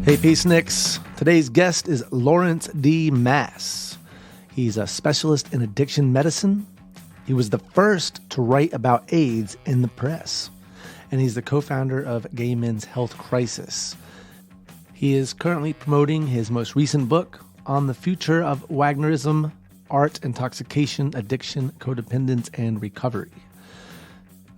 Hey, Peaceniks. Today's guest is Lawrence D. Mass. He's a specialist in addiction medicine. He was the first to write about AIDS in the press, and he's the co-founder of Gay Men's Health Crisis. He is currently promoting his most recent book on the future of Wagnerism, art, intoxication, addiction, codependence, and recovery.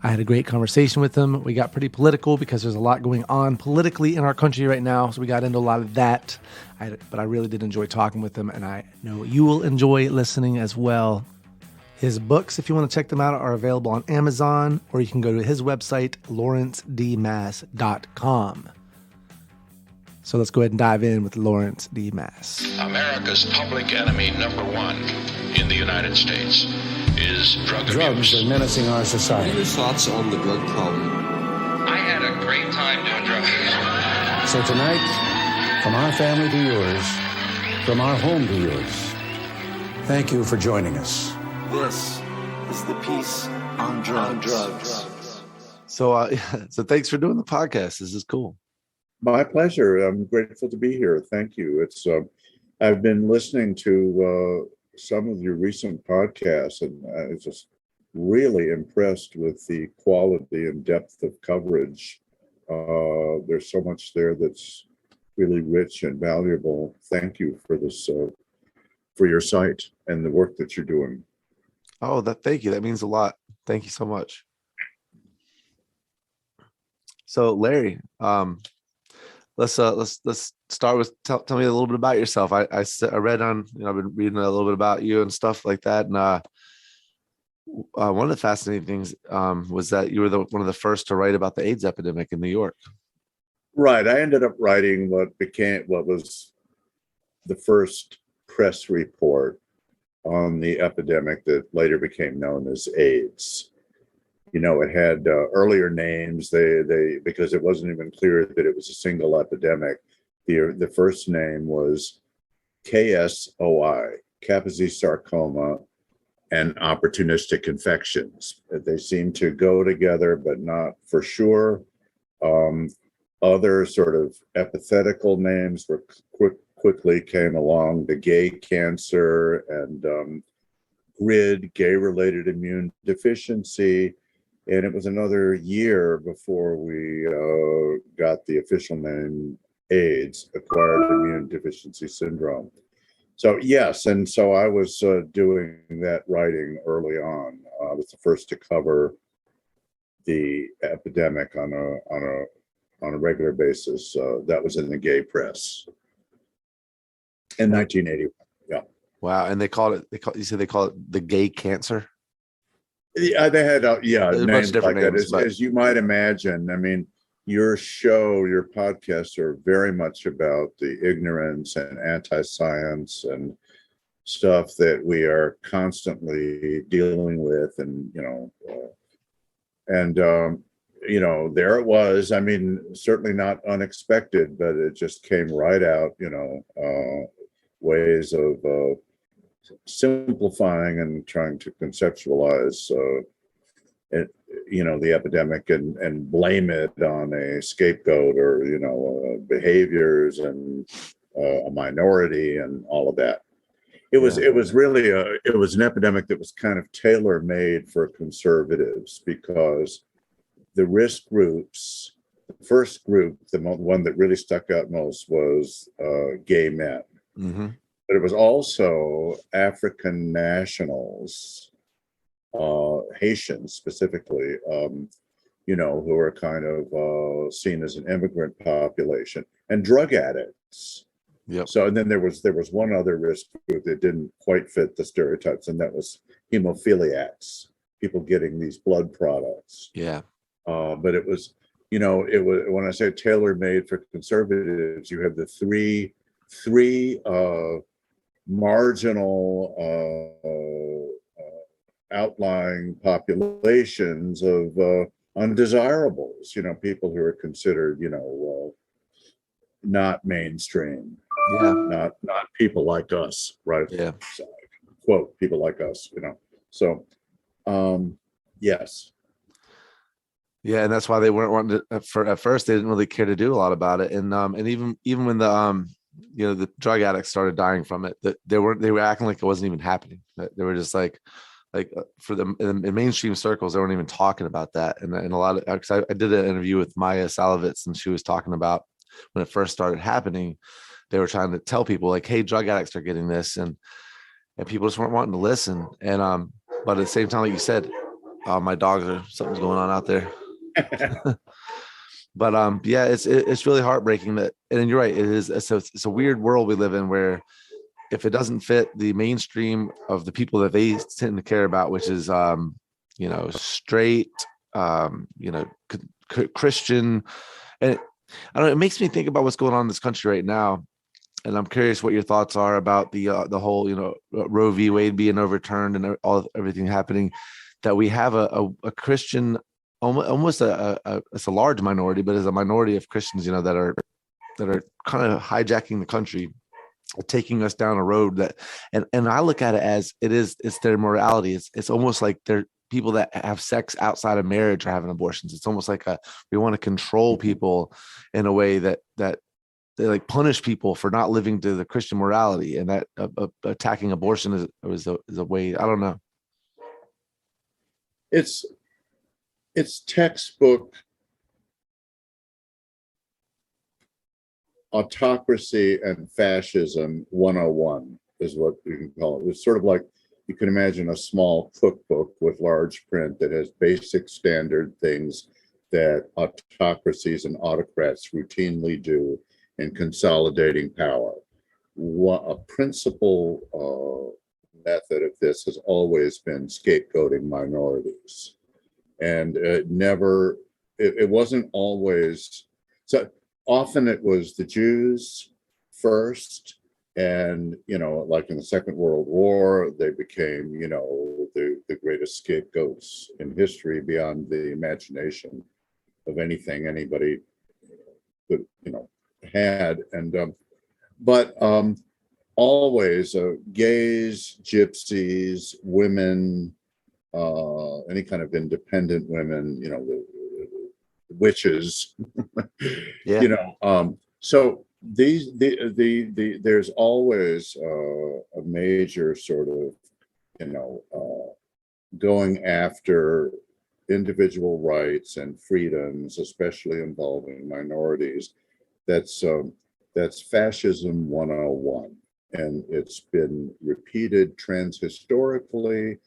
I had a great conversation with him. We got pretty political because there's a lot going on politically in our country right now, so we got into a lot of that. But I really did enjoy talking with him, and I know you will enjoy listening as well. His books, if you want to check them out, are available on Amazon, or you can go to his website, lawrencedmass.com. So let's go ahead and dive in with Lawrence D. Mass. America's public enemy number one in the United States is drug abuse. Drugs are menacing our society. What are your thoughts on the drug problem? I had a great time doing drugs. So tonight, from our family to yours, from our home to yours, thank you for joining us. This is the Peace on Drugs. So thanks for doing the podcast. This is cool. My pleasure. I'm grateful to be here. Thank you. It's I've been listening to some of your recent podcasts, and I was just really impressed with the quality and depth of coverage. There's so much there that's really rich and valuable. Thank you for this, for your site and the work that you're doing. Oh, thank you. That means a lot. Thank you so much. So, Larry, let's start with tell me a little bit about yourself. I read on, I've been reading a little bit about you and stuff like that. And one of the fascinating things was that you were one of the first to write about the AIDS epidemic in New York. Right. I ended up writing what was the first press report on the epidemic that later became known as AIDS. It had earlier names. They because it wasn't even clear that it was a single epidemic. The first name was KSOI, Kaposi sarcoma, and opportunistic infections. They seem to go together, but not for sure. Other sort of epithetical names quickly came along: the gay cancer and GRID, gay-related immune deficiency. And it was another year before we got the official name AIDS, acquired immune deficiency syndrome. So yes, and so I was doing that writing early on. I was the first to cover the epidemic on a regular basis. That was in the gay press in 1981. Yeah. Wow, and they call it the gay cancer. Yeah, they had names different like names, that. As you might imagine, I mean, your podcasts are very much about the ignorance and anti-science and stuff that we are constantly dealing with, and there it was. I mean, certainly not unexpected, but it just came right out. Ways of simplifying and trying to conceptualize the epidemic and blame it on a scapegoat or behaviors and a minority and all of that. It was really it was an epidemic that was kind of tailor-made for conservatives, because the risk groups, the first group, the one that really stuck out most was gay men. Mm-hmm. But it was also African nationals, Haitians specifically, who are kind of seen as an immigrant population, and drug addicts. Yep. So, and then there was one other risk group that didn't quite fit the stereotypes, and that was hemophiliacs, people getting these blood products. Yeah. But it was, when I say tailor-made for conservatives, you have the three marginal outlying populations of undesirables, people who are considered, not mainstream, not people like us, right? Yeah. So, quote, people like us, So, yes. Yeah, and that's why they weren't wanting to. At first, they didn't really care to do a lot about it, and even when the the drug addicts started dying from it, that they were acting like it wasn't even happening. That they were just for them in mainstream circles, they weren't even talking about that. And a lot of, because I did an interview with Maya Salovitz, and she was talking about when it first started happening, they were trying to tell people like, hey, drug addicts are getting this, and people just weren't wanting to listen. And but at the same time, like you said, my dogs are something's going on out there. But yeah, it's really heartbreaking that, and you're right, it's a weird world we live in where if it doesn't fit the mainstream of the people that they tend to care about, which is straight, Christian, and I don't know, it makes me think about what's going on in this country right now. And I'm curious what your thoughts are about the whole, Roe v. Wade being overturned and everything happening, that we have a Christian, almost it's a large minority, but as a minority of Christians, that are kind of hijacking the country, taking us down a road that, and I look at it as it's their morality. It's almost like they're people that have sex outside of marriage are having abortions. It's almost like we want to control people in a way that they like punish people for not living to the Christian morality, and that attacking abortion is a way. I don't know. It's textbook autocracy and fascism 101 is what you can call it. It's sort of like you can imagine a small cookbook with large print that has basic standard things that autocracies and autocrats routinely do in consolidating power. A principal method of this has always been scapegoating minorities. And it wasn't always, so often it was the Jews first. And, like in the Second World War, they became, the greatest scapegoats in history beyond the imagination of anything anybody could, had. And, but always gays, gypsies, women, any kind of independent women, the witches, Yeah. So there's always a major sort of, going after individual rights and freedoms, especially involving minorities. That's fascism 101. And it's been repeated transhistorically,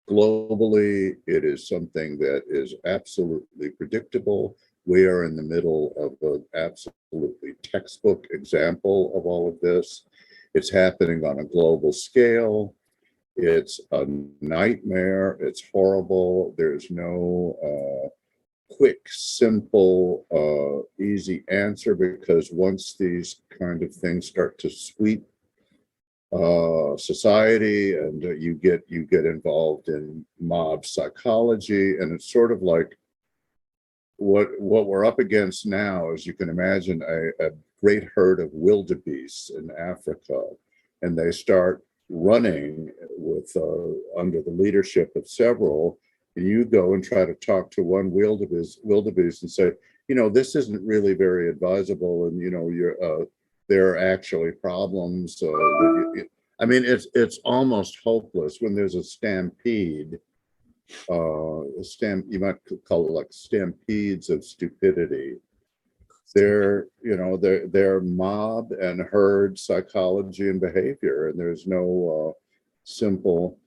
globally. It is something that is absolutely predictable. We are in the middle of an absolutely textbook example of all of this. It's happening on a global scale. It's a nightmare. It's horrible. There's no quick, simple, easy answer, because once these kind of things start to sweep society, and you get involved in mob psychology, and it's sort of like what we're up against now is, you can imagine a great herd of wildebeests in Africa, and they start running with under the leadership of several, and you go and try to talk to one wildebeest and say, this isn't really very advisable, and there are actually problems. I mean, it's almost hopeless when there's a stampede. You might call it like stampedes of stupidity. They're mob and herd psychology and behavior, and there's no simple.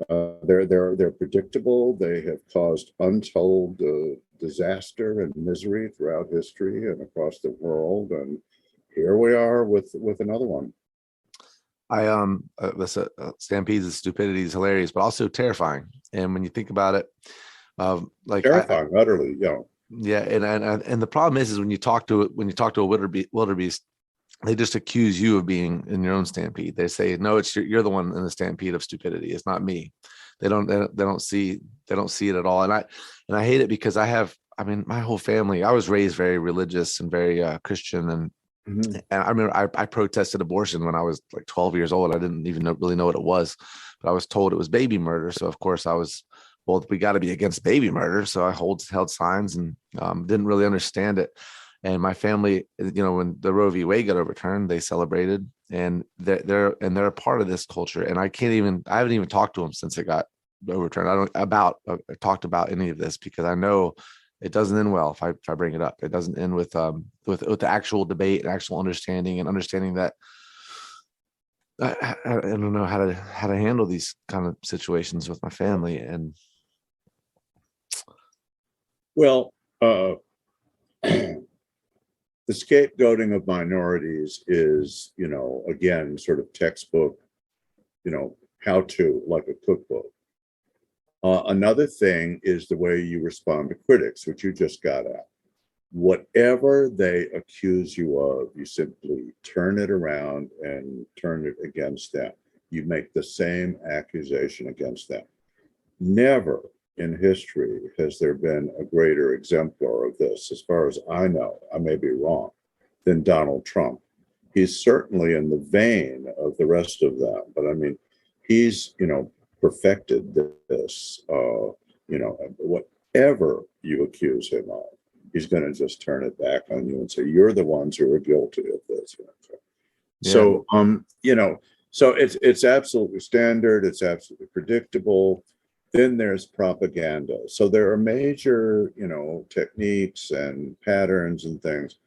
They're predictable. They have caused untold disaster and misery throughout history and across the world, and here we are with another one. Stampedes of stupidity is hilarious, but also terrifying. And when you think about it, like terrifying, utterly, yeah. And the problem is when you talk to a wildebeest, they just accuse you of being in your own stampede. They say, no, you're the one in the stampede of stupidity. It's not me. They don't see it at all. And I hate it because my whole family, I was raised very religious and very Christian, and I remember I protested abortion when I was like 12 years old. I didn't even really know what it was, but I was told it was baby murder. So of course I was well, we got to be against baby murder. So I held signs and didn't really understand it. And my family, when the Roe v. Wade got overturned, they celebrated, and they're a part of this culture. And I haven't even talked to them since it got overturned. I don't talked about any of this because I know it doesn't end well if I bring it up. It doesn't end with the actual debate and actual understanding that I don't know how to handle these kind of situations with my family. And well, the scapegoating of minorities is, again, sort of textbook, how to, like a cookbook. Another thing is the way you respond to critics, which you just got at. Whatever they accuse you of, you simply turn it around and turn it against them. You make the same accusation against them. Never in history has there been a greater exemplar of this, as far as I know, I may be wrong, than Donald Trump. He's certainly in the vein of the rest of them, but I mean, he's, perfected this, whatever you accuse him of, he's going to just turn it back on you and say, you're the ones who are guilty of this. Yeah. So, so it's absolutely standard. It's absolutely predictable. Then there's propaganda. So there are major, techniques and patterns and things.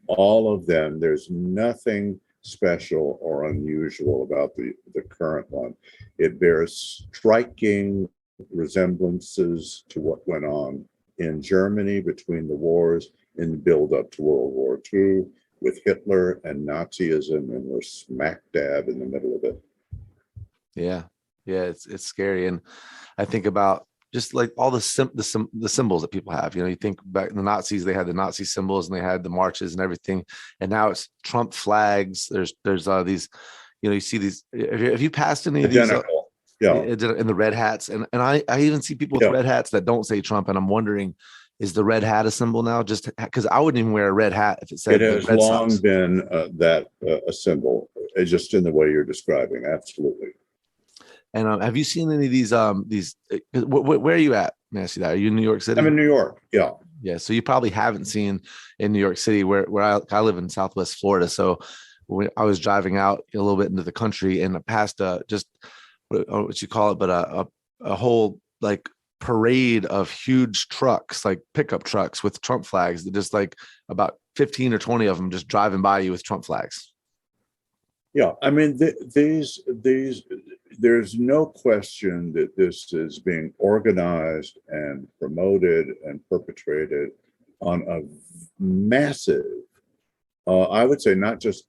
All of them, there's nothing special or unusual about the current one. It bears striking resemblances to what went on in Germany between the wars in the build-up to World War II with Hitler and Nazism, and we're smack dab in the middle of it. Yeah, it's scary, and I think about just like all the symbols that people have. You think back in the Nazis, they had the Nazi symbols and they had the marches and everything, and now it's Trump flags. There's these, you see these. If you passed any of these, in the red hats, and I even see people with red hats that don't say Trump, and I'm wondering, is the red hat a symbol now? Just because I wouldn't even wear a red hat if it said. It has long been a symbol, just in the way you're describing. Absolutely. And have you seen any of these? Where are you at? May I ask you that? Are you in New York City? I'm in New York. Yeah. Yeah. So you probably haven't seen in New York City where I live in Southwest Florida. So when I was driving out a little bit into the country and past just what you call it, but a whole like parade of huge trucks, like pickup trucks with Trump flags, that just like about 15 or 20 of them just driving by you with Trump flags. Yeah, I mean, these, there's no question that this is being organized and promoted and perpetrated on a massive, I would say not just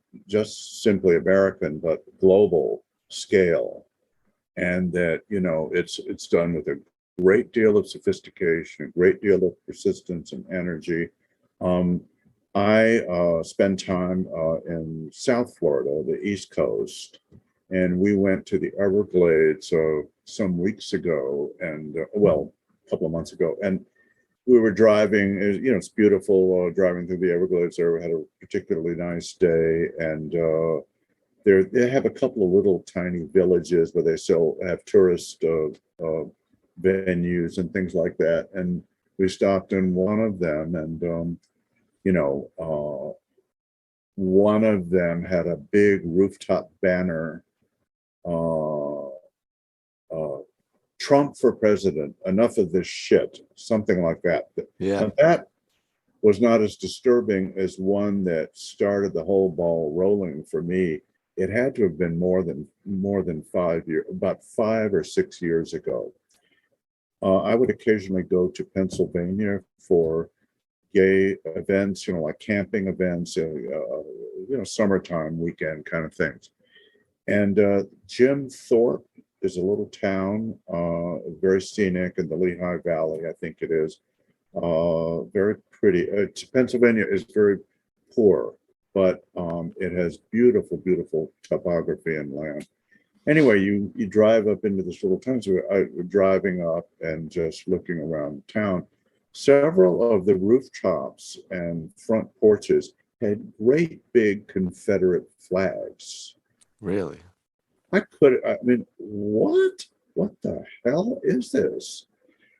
simply American, but global scale. And that, it's done with a great deal of sophistication, a great deal of persistence and energy. I spend time in South Florida, the East Coast, and we went to the Everglades some weeks ago, and a couple of months ago, and we were driving. It's beautiful driving through the Everglades there. We had a particularly nice day, and they have a couple of little tiny villages where they still have tourist venues and things like that. And we stopped in one of them, and one of them had a big rooftop banner, Trump for president, enough of this shit, something like that. Yeah. And that was not as disturbing as one that started the whole ball rolling for me. It had to have been more than 5 years, about 5 or 6 years ago. I would occasionally go to Pennsylvania for gay events, like camping events, summertime weekend kind of things. And Jim Thorpe is a little town, very scenic in the Lehigh Valley, I think it is. Very pretty. Pennsylvania is very poor, but it has beautiful, beautiful topography and land. Anyway, you drive up into this little town. So we're driving up and just looking around town. Several of the rooftops and front porches had great big Confederate flags. Really? I mean, what the hell is this?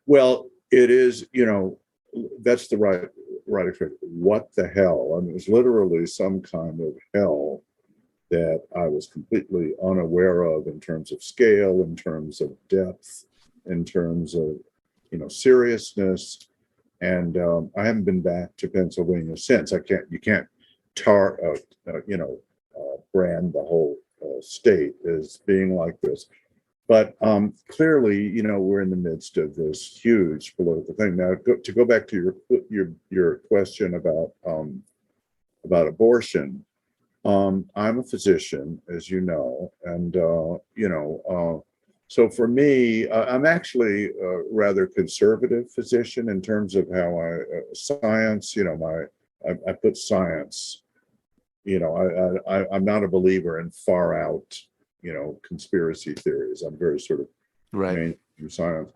Well, it is, that's the right expression. What the hell? I mean, it was literally some kind of hell that I was completely unaware of in terms of scale, in terms of depth, in terms of, seriousness. And I haven't been back to Pennsylvania since. You can't brand the whole state as being like this. But clearly, we're in the midst of this huge political thing. Now, to go back to your question about abortion, I'm a physician, as you know, and so for me, I'm actually a rather conservative physician in terms of how science. I put science. I'm not a believer in far out, conspiracy theories. I'm very sort of Right. mainstream science.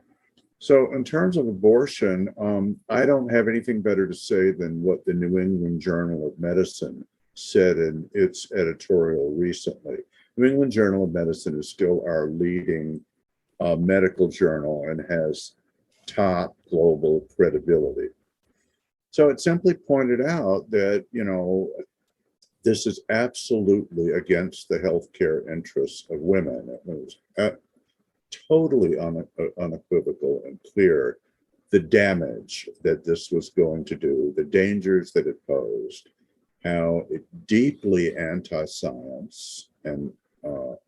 So in terms of abortion, I don't have anything better to say than what the New England Journal of Medicine said in its editorial recently. New England Journal of Medicine is still our leading medical journal and has top global credibility. So it simply pointed out that, this is absolutely against the healthcare interests of women. It was totally unequivocal and clear the damage that this was going to do, the dangers that it posed, how deeply anti-science and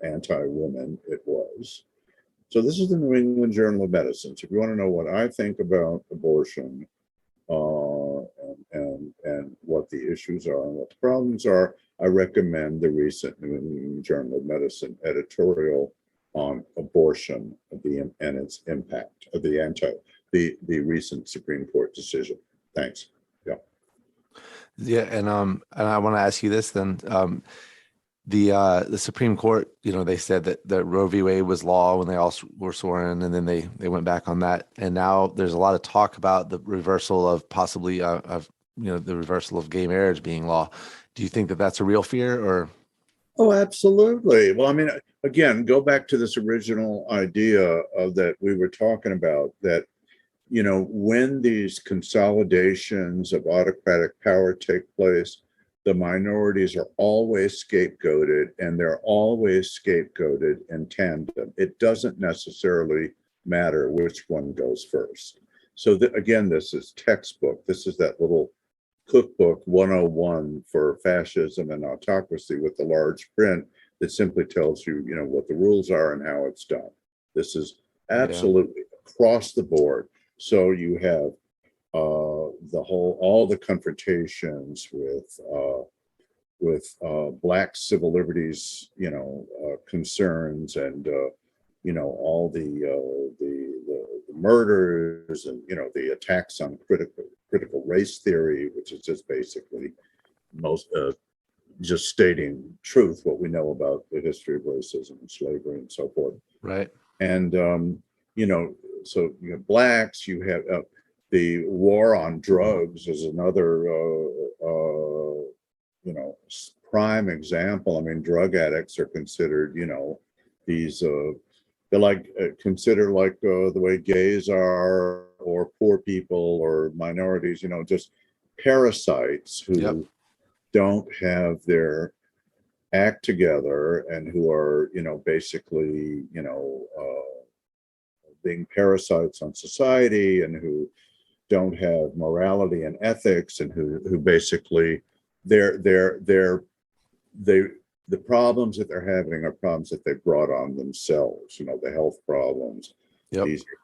anti-women it was. So this is the New England Journal of Medicine. So if you want to know what I think about abortion and what the issues are and what the problems are, I recommend the recent New England Journal of Medicine editorial on abortion and its impact of the recent Supreme Court decision. Thanks. Yeah. Yeah, and I want to ask you this then. The Supreme Court, they said that Roe v. Wade was law when they all were sworn in, and then they went back on that. And now there's a lot of talk about the reversal of possibly the reversal of gay marriage being law. Do you think that that's a real fear, or? Oh, absolutely. Well, I mean, again, go back to this original idea of that we were talking about, that, when these consolidations of autocratic power take place, the minorities are always scapegoated, and they're always scapegoated in tandem. It doesn't necessarily matter which one goes first. So again, this is textbook. This is that little cookbook 101 for fascism and autocracy with the large print that simply tells you, what the rules are and how it's done. This is absolutely across the board. So you have all the confrontations with Black civil liberties, concerns, and all the murders, and the attacks on critical race theory, which is just basically just stating truth, what we know about the history of racism and slavery and so forth. Right. And so you have Blacks, you have the war on drugs is another prime example. I mean, drug addicts are considered, these they're considered like the way gays are, or poor people or minorities, just parasites who don't have their act together, and who are, basically, being parasites on society, and who don't have morality and ethics, and who basically the problems that they're having are problems that they brought on themselves, the health problems.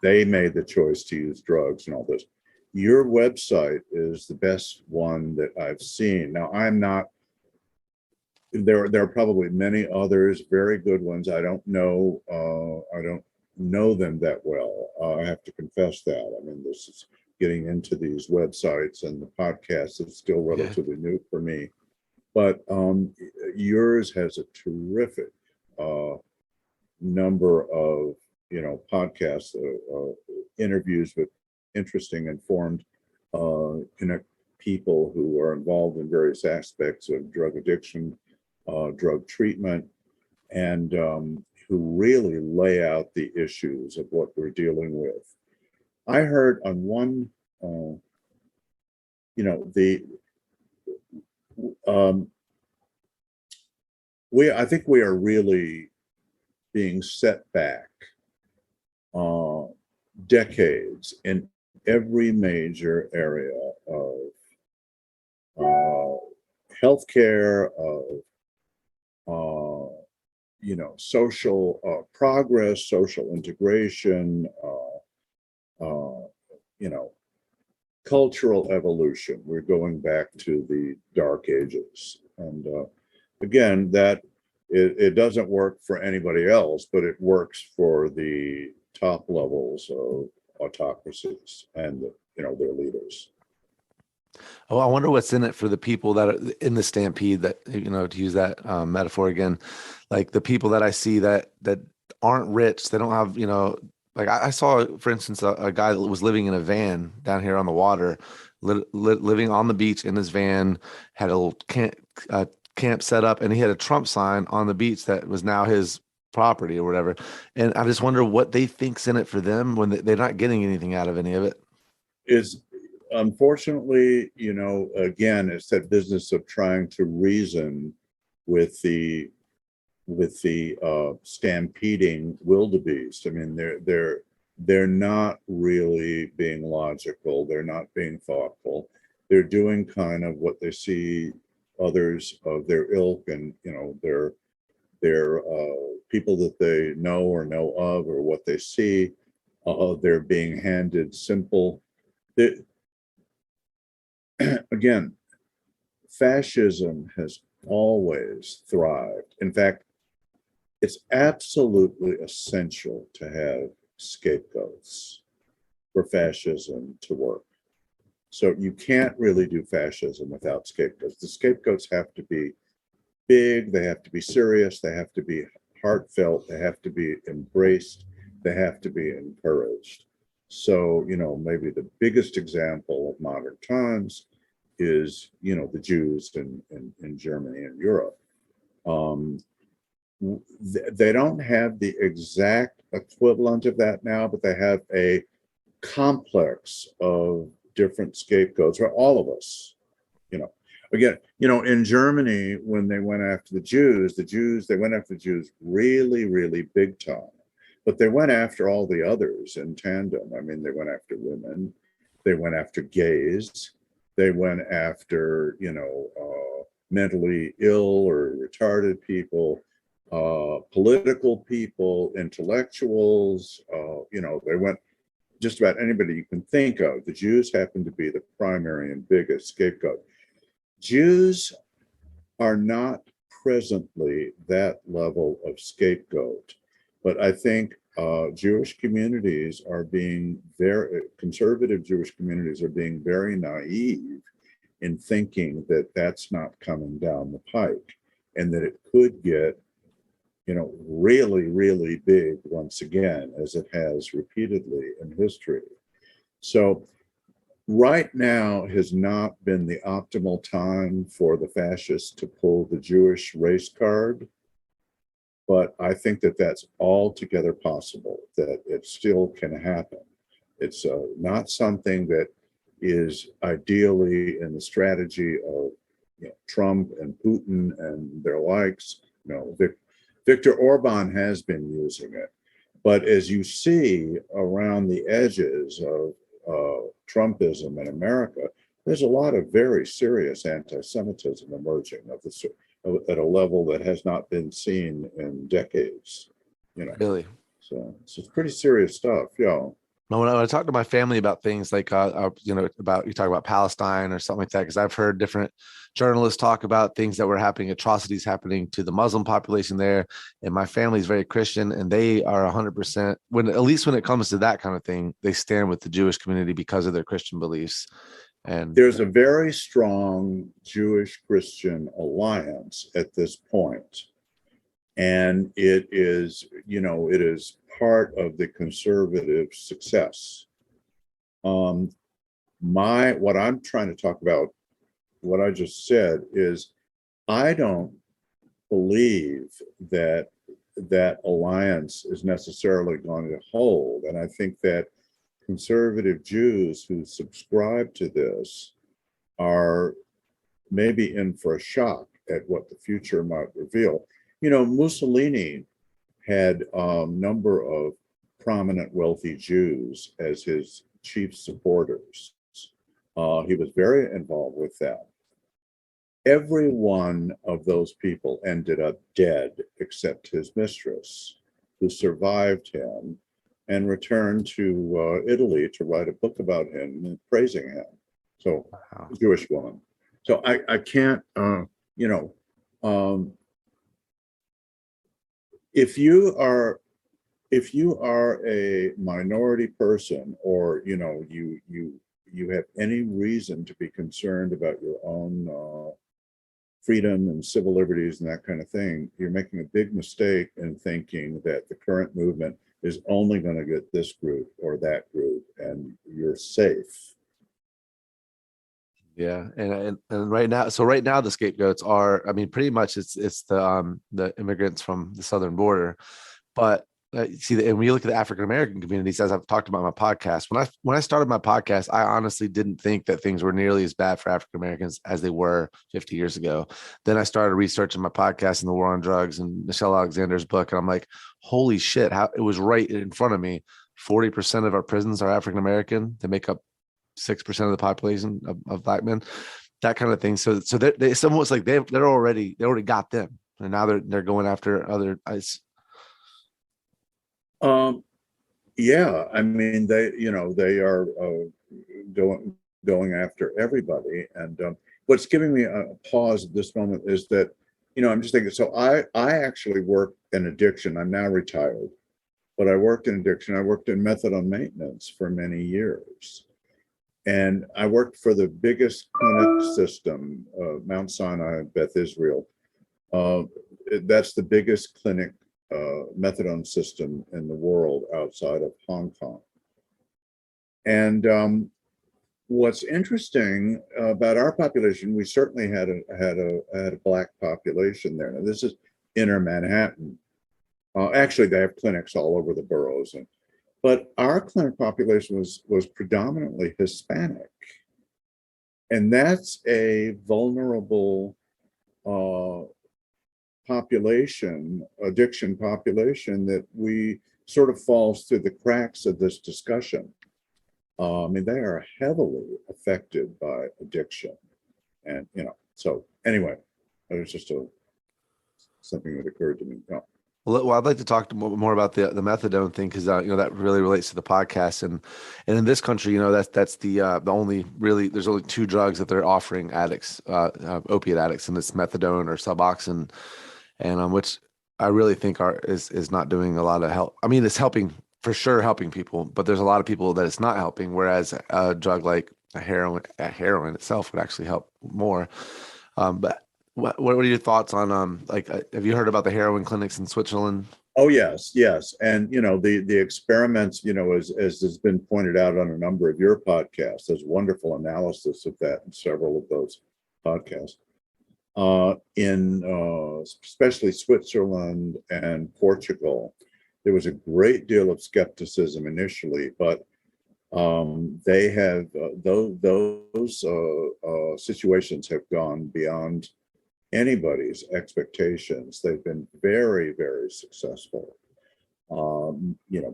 They made the choice to use drugs and all this. Your website is the best one that I've seen. Now, there are probably many others, very good ones. I don't know them that well. I have to confess that. I mean, this is getting into these websites and the podcast is still relatively new for me. But yours has a terrific number of, podcasts, interviews with interesting, informed people who are involved in various aspects of drug addiction, drug treatment, and who really lay out the issues of what we're dealing with. I heard on one, the I think we are really being set back decades in every major area of healthcare, of social progress, social integration, cultural evolution. We're going back to the dark ages. And again, that it doesn't work for anybody else, but it works for the top levels of autocracies and their leaders. Oh, I wonder what's in it for the people that are in the stampede, that, to use that metaphor again, like the people that I see that aren't rich, they don't have, like I saw, for instance, a guy that was living in a van down here on the water, living on the beach in his van, had a little camp set up, and he had a Trump sign on the beach that was now his property or whatever. And I just wonder what they think's in it for them when they're not getting anything out of any of it. Is unfortunately, again, it's that business of trying to reason with the stampeding wildebeest. I mean, they're not really being logical. They're not being thoughtful. They're doing kind of what they see others of their ilk and their people that they know or know of, or what they see. They're being handed simple. Again, fascism has always thrived. In fact, it's absolutely essential to have scapegoats for fascism to work. So you can't really do fascism without scapegoats. The scapegoats have to be big, they have to be serious, they have to be heartfelt, they have to be embraced, they have to be encouraged. So, maybe the biggest example of modern times is, the Jews in Germany and Europe. They don't have the exact equivalent of that now, but they have a complex of different scapegoats for all of us. Again, in Germany, when they went after the Jews, they went after the Jews really, really big time. But they went after all the others in tandem. I mean, they went after women, they went after gays, they went after, mentally ill or retarded people, political people, intellectuals, they went just about anybody you can think of. The Jews happen to be the primary and biggest scapegoat. Jews are not presently that level of scapegoat, but I think Jewish communities are being conservative Jewish communities are being very naive in thinking that that's not coming down the pike, and that it could get really, really big once again, as it has repeatedly in history. So right now has not been the optimal time for the fascists to pull the Jewish race card, but I think that that's altogether possible, that it still can happen. It's not something that is ideally in the strategy of Trump and Putin and their likes. Viktor Orban has been using it, but as you see around the edges of Trumpism in America, there's a lot of very serious anti-Semitism emerging at a level that has not been seen in decades. Really? So it's pretty serious stuff. Yeah. When I talk to my family about things like, about you talk about Palestine or something like that, because I've heard different journalists talk about things that were happening, atrocities happening to the Muslim population there. And my family is very Christian, and they are 100%, at least when it comes to that kind of thing, they stand with the Jewish community because of their Christian beliefs. And there's a very strong Jewish Christian alliance at this point. And it is part of the conservative success. What I'm trying to talk about, what I just said, is I don't believe that alliance is necessarily going to hold. And I think that conservative Jews who subscribe to this are maybe in for a shock at what the future might reveal. You know, Mussolini had a number of prominent wealthy Jews as his chief supporters. He was very involved with that. Every one of those people ended up dead except his mistress, who survived him and returned to Italy to write a book about him, praising him. So, Wow. Jewish woman. So I can't, if you are a minority person, or you have any reason to be concerned about your own freedom and civil liberties and that kind of thing, you're making a big mistake in thinking that the current movement is only going to get this group or that group and you're safe. Yeah, and right now, the scapegoats are, I mean, pretty much it's the immigrants from the southern border, but see, and when you look at the African American communities, as I've talked about in my podcast, when I started my podcast, I honestly didn't think that things were nearly as bad for African Americans as they were 50 years ago. Then I started researching my podcast and the war on drugs and Michelle Alexander's book, and I'm like, holy shit, how it was right in front of me. 40% of our prisons are African American. They make up 6% of the population of black men, that kind of thing. So it's almost like they already got them, and now they're going after other. Yeah, I mean they are going after everybody, and what's giving me a pause at this moment is that I'm just thinking. So I actually work in addiction. I'm now retired, but I worked in addiction. I worked in methadone maintenance for many years. And I worked for the biggest clinic system, Mount Sinai, Beth Israel. That's the biggest clinic methadone system in the world outside of Hong Kong. And what's interesting about our population, we certainly had a black population there. Now, this is inner Manhattan. Actually, they have clinics all over the boroughs, but our clinic population was predominantly Hispanic. And that's a vulnerable population, addiction population, that we sort of falls through the cracks of this discussion. I mean, they are heavily affected by addiction. And, so anyway, it was just something that occurred to me. Well, I'd like to talk more about the methadone thing, because that really relates to the podcast, and in this country, that's the only really, there's only two drugs that they're offering addicts, opiate addicts, and it's methadone or Suboxone, and which I really think is not doing a lot of help. I mean, it's helping for sure, helping people, but there's a lot of people that it's not helping. Whereas a drug like heroin itself would actually help more. But what are your thoughts on have you heard about the heroin clinics in Switzerland? Oh, yes. And the experiments, as has been pointed out on a number of your podcasts, there's wonderful analysis of that in several of those podcasts. In especially Switzerland and Portugal, there was a great deal of skepticism initially, but they have those situations have gone beyond anybody's expectations. They've been very, very successful.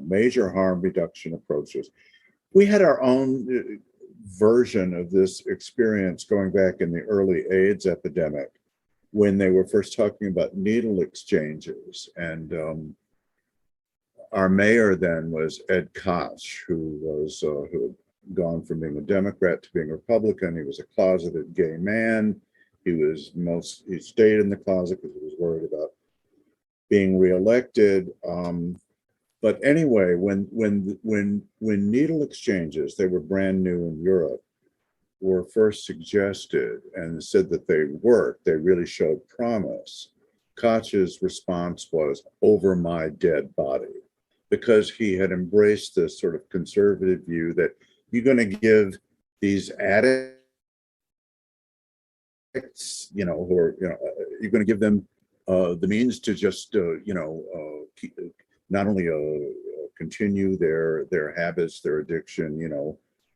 Major harm reduction approaches. We had our own version of this experience going back in the early AIDS epidemic, when they were first talking about needle exchanges. And our mayor then was Ed Koch, who had gone from being a Democrat to being a Republican. He was a closeted gay man. He stayed in the closet because he was worried about being reelected. But anyway, when needle exchanges, they were brand new in Europe, were first suggested and said that they worked, they really showed promise, Koch's response was, "Over my dead body," because he had embraced this sort of conservative view that you're going to give these addicts, who are, you're going to give them the means to just, not only continue their habits, their addiction,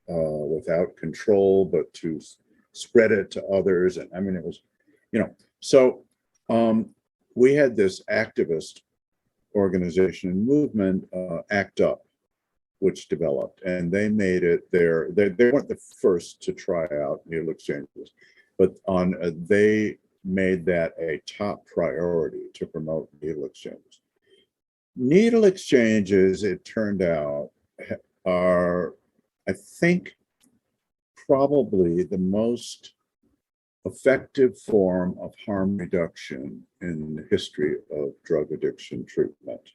without control, but to spread it to others. And I mean, it was, so we had this activist organization and movement, ACT UP, which developed, and they made it they weren't the first to try out needle exchanges, but they made that a top priority to promote needle exchanges. Needle exchanges, it turned out, are, I think, probably the most effective form of harm reduction in the history of drug addiction treatment.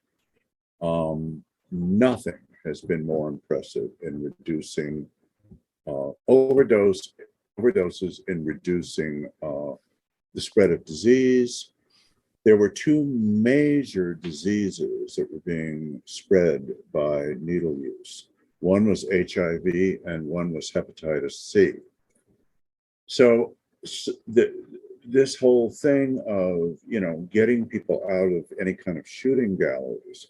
Nothing has been more impressive in reducing overdoses, in reducing the spread of disease. There were two major diseases that were being spread by needle use. One was HIV and one was hepatitis C. So this whole thing of, getting people out of any kind of shooting galleries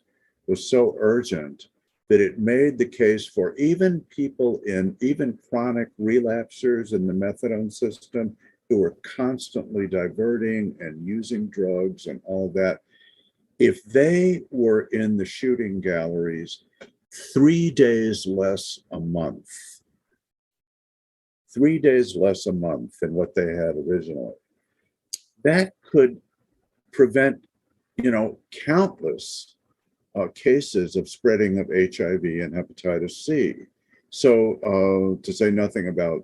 was so urgent that it made the case for even people even chronic relapsers in the methadone system who were constantly diverting and using drugs and all of that. If they were in the shooting galleries 3 days less a month, 3 days less a month than what they had originally, that could prevent, countless cases of spreading of HIV and hepatitis C. So to say nothing about,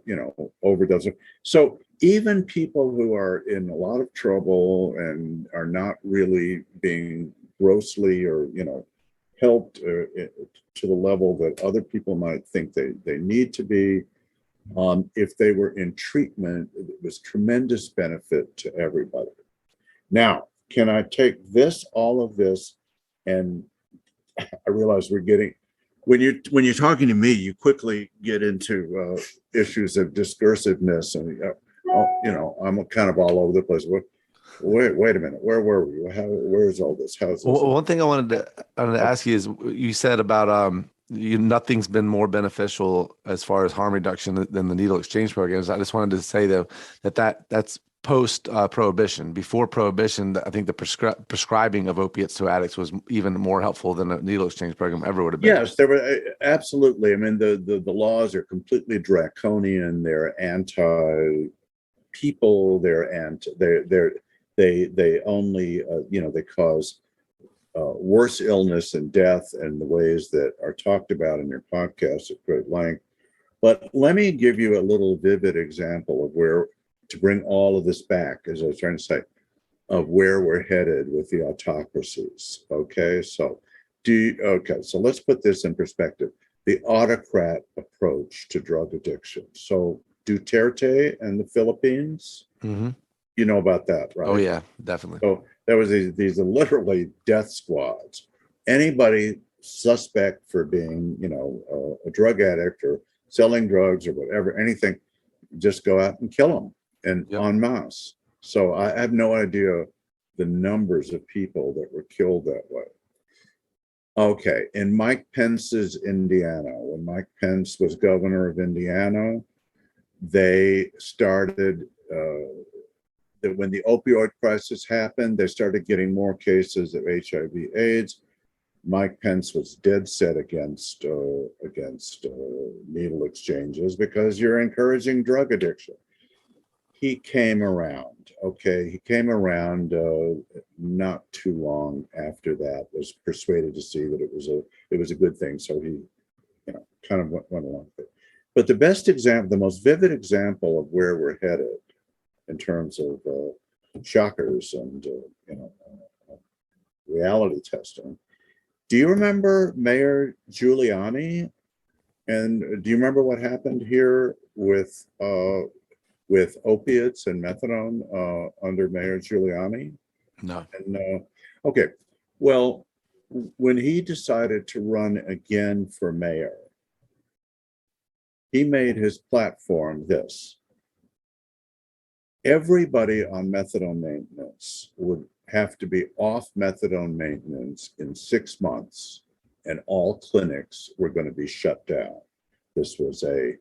overdosing. So even people who are in a lot of trouble and are not really being grossly or, helped to the level that other people might think they need to be, if they were in treatment, it was tremendous benefit to everybody. Now, can I take all of this, and I realize we're getting, when you're talking to me, you quickly get into issues of discursiveness, and I'm kind of all over the place. Wait a minute, where were we? Where's all this? How's this? Well, one thing I wanted to ask you is, you said about nothing's been more beneficial as far as harm reduction than the needle exchange programs. I just wanted to say though that's post prohibition. Before prohibition, I think the prescribing of opiates to addicts was even more helpful than a needle exchange program ever would have been. Yes, there were absolutely. I mean, the laws are completely draconian. They're anti-people. They only they cause worse illness and death in the ways that are talked about in your podcast at great length. But let me give you a little vivid example of where, to bring all of this back, as I was trying to say, of where we're headed with the autocracies. Okay, so so let's put this in perspective. The autocrat approach to drug addiction. So Duterte and the Philippines, you know about that, right? Oh yeah, definitely. So there was these are literally death squads. Anybody suspect for being, a drug addict or selling drugs or whatever, anything, just go out and kill them, and en masse. So I have no idea the numbers of people that were killed that way. Okay, in Mike Pence's Indiana, when Mike Pence was governor of Indiana, they started, that when the opioid crisis happened, they started getting more cases of HIV/AIDS. Mike Pence was dead set against needle exchanges because you're encouraging drug addiction. He came around. Okay, he came around not too long after that. Was persuaded to see that it was a good thing, so he, kind of went along with it. But the best example, the most vivid example of where we're headed in terms of shockers and reality testing. Do you remember Mayor Giuliani? And do you remember what happened here with opiates and methadone under Mayor Giuliani? No. And okay, well, when he decided to run again for mayor, he made his platform this: everybody on methadone maintenance would have to be off methadone maintenance in 6 months, and all clinics were going to be shut down. This was a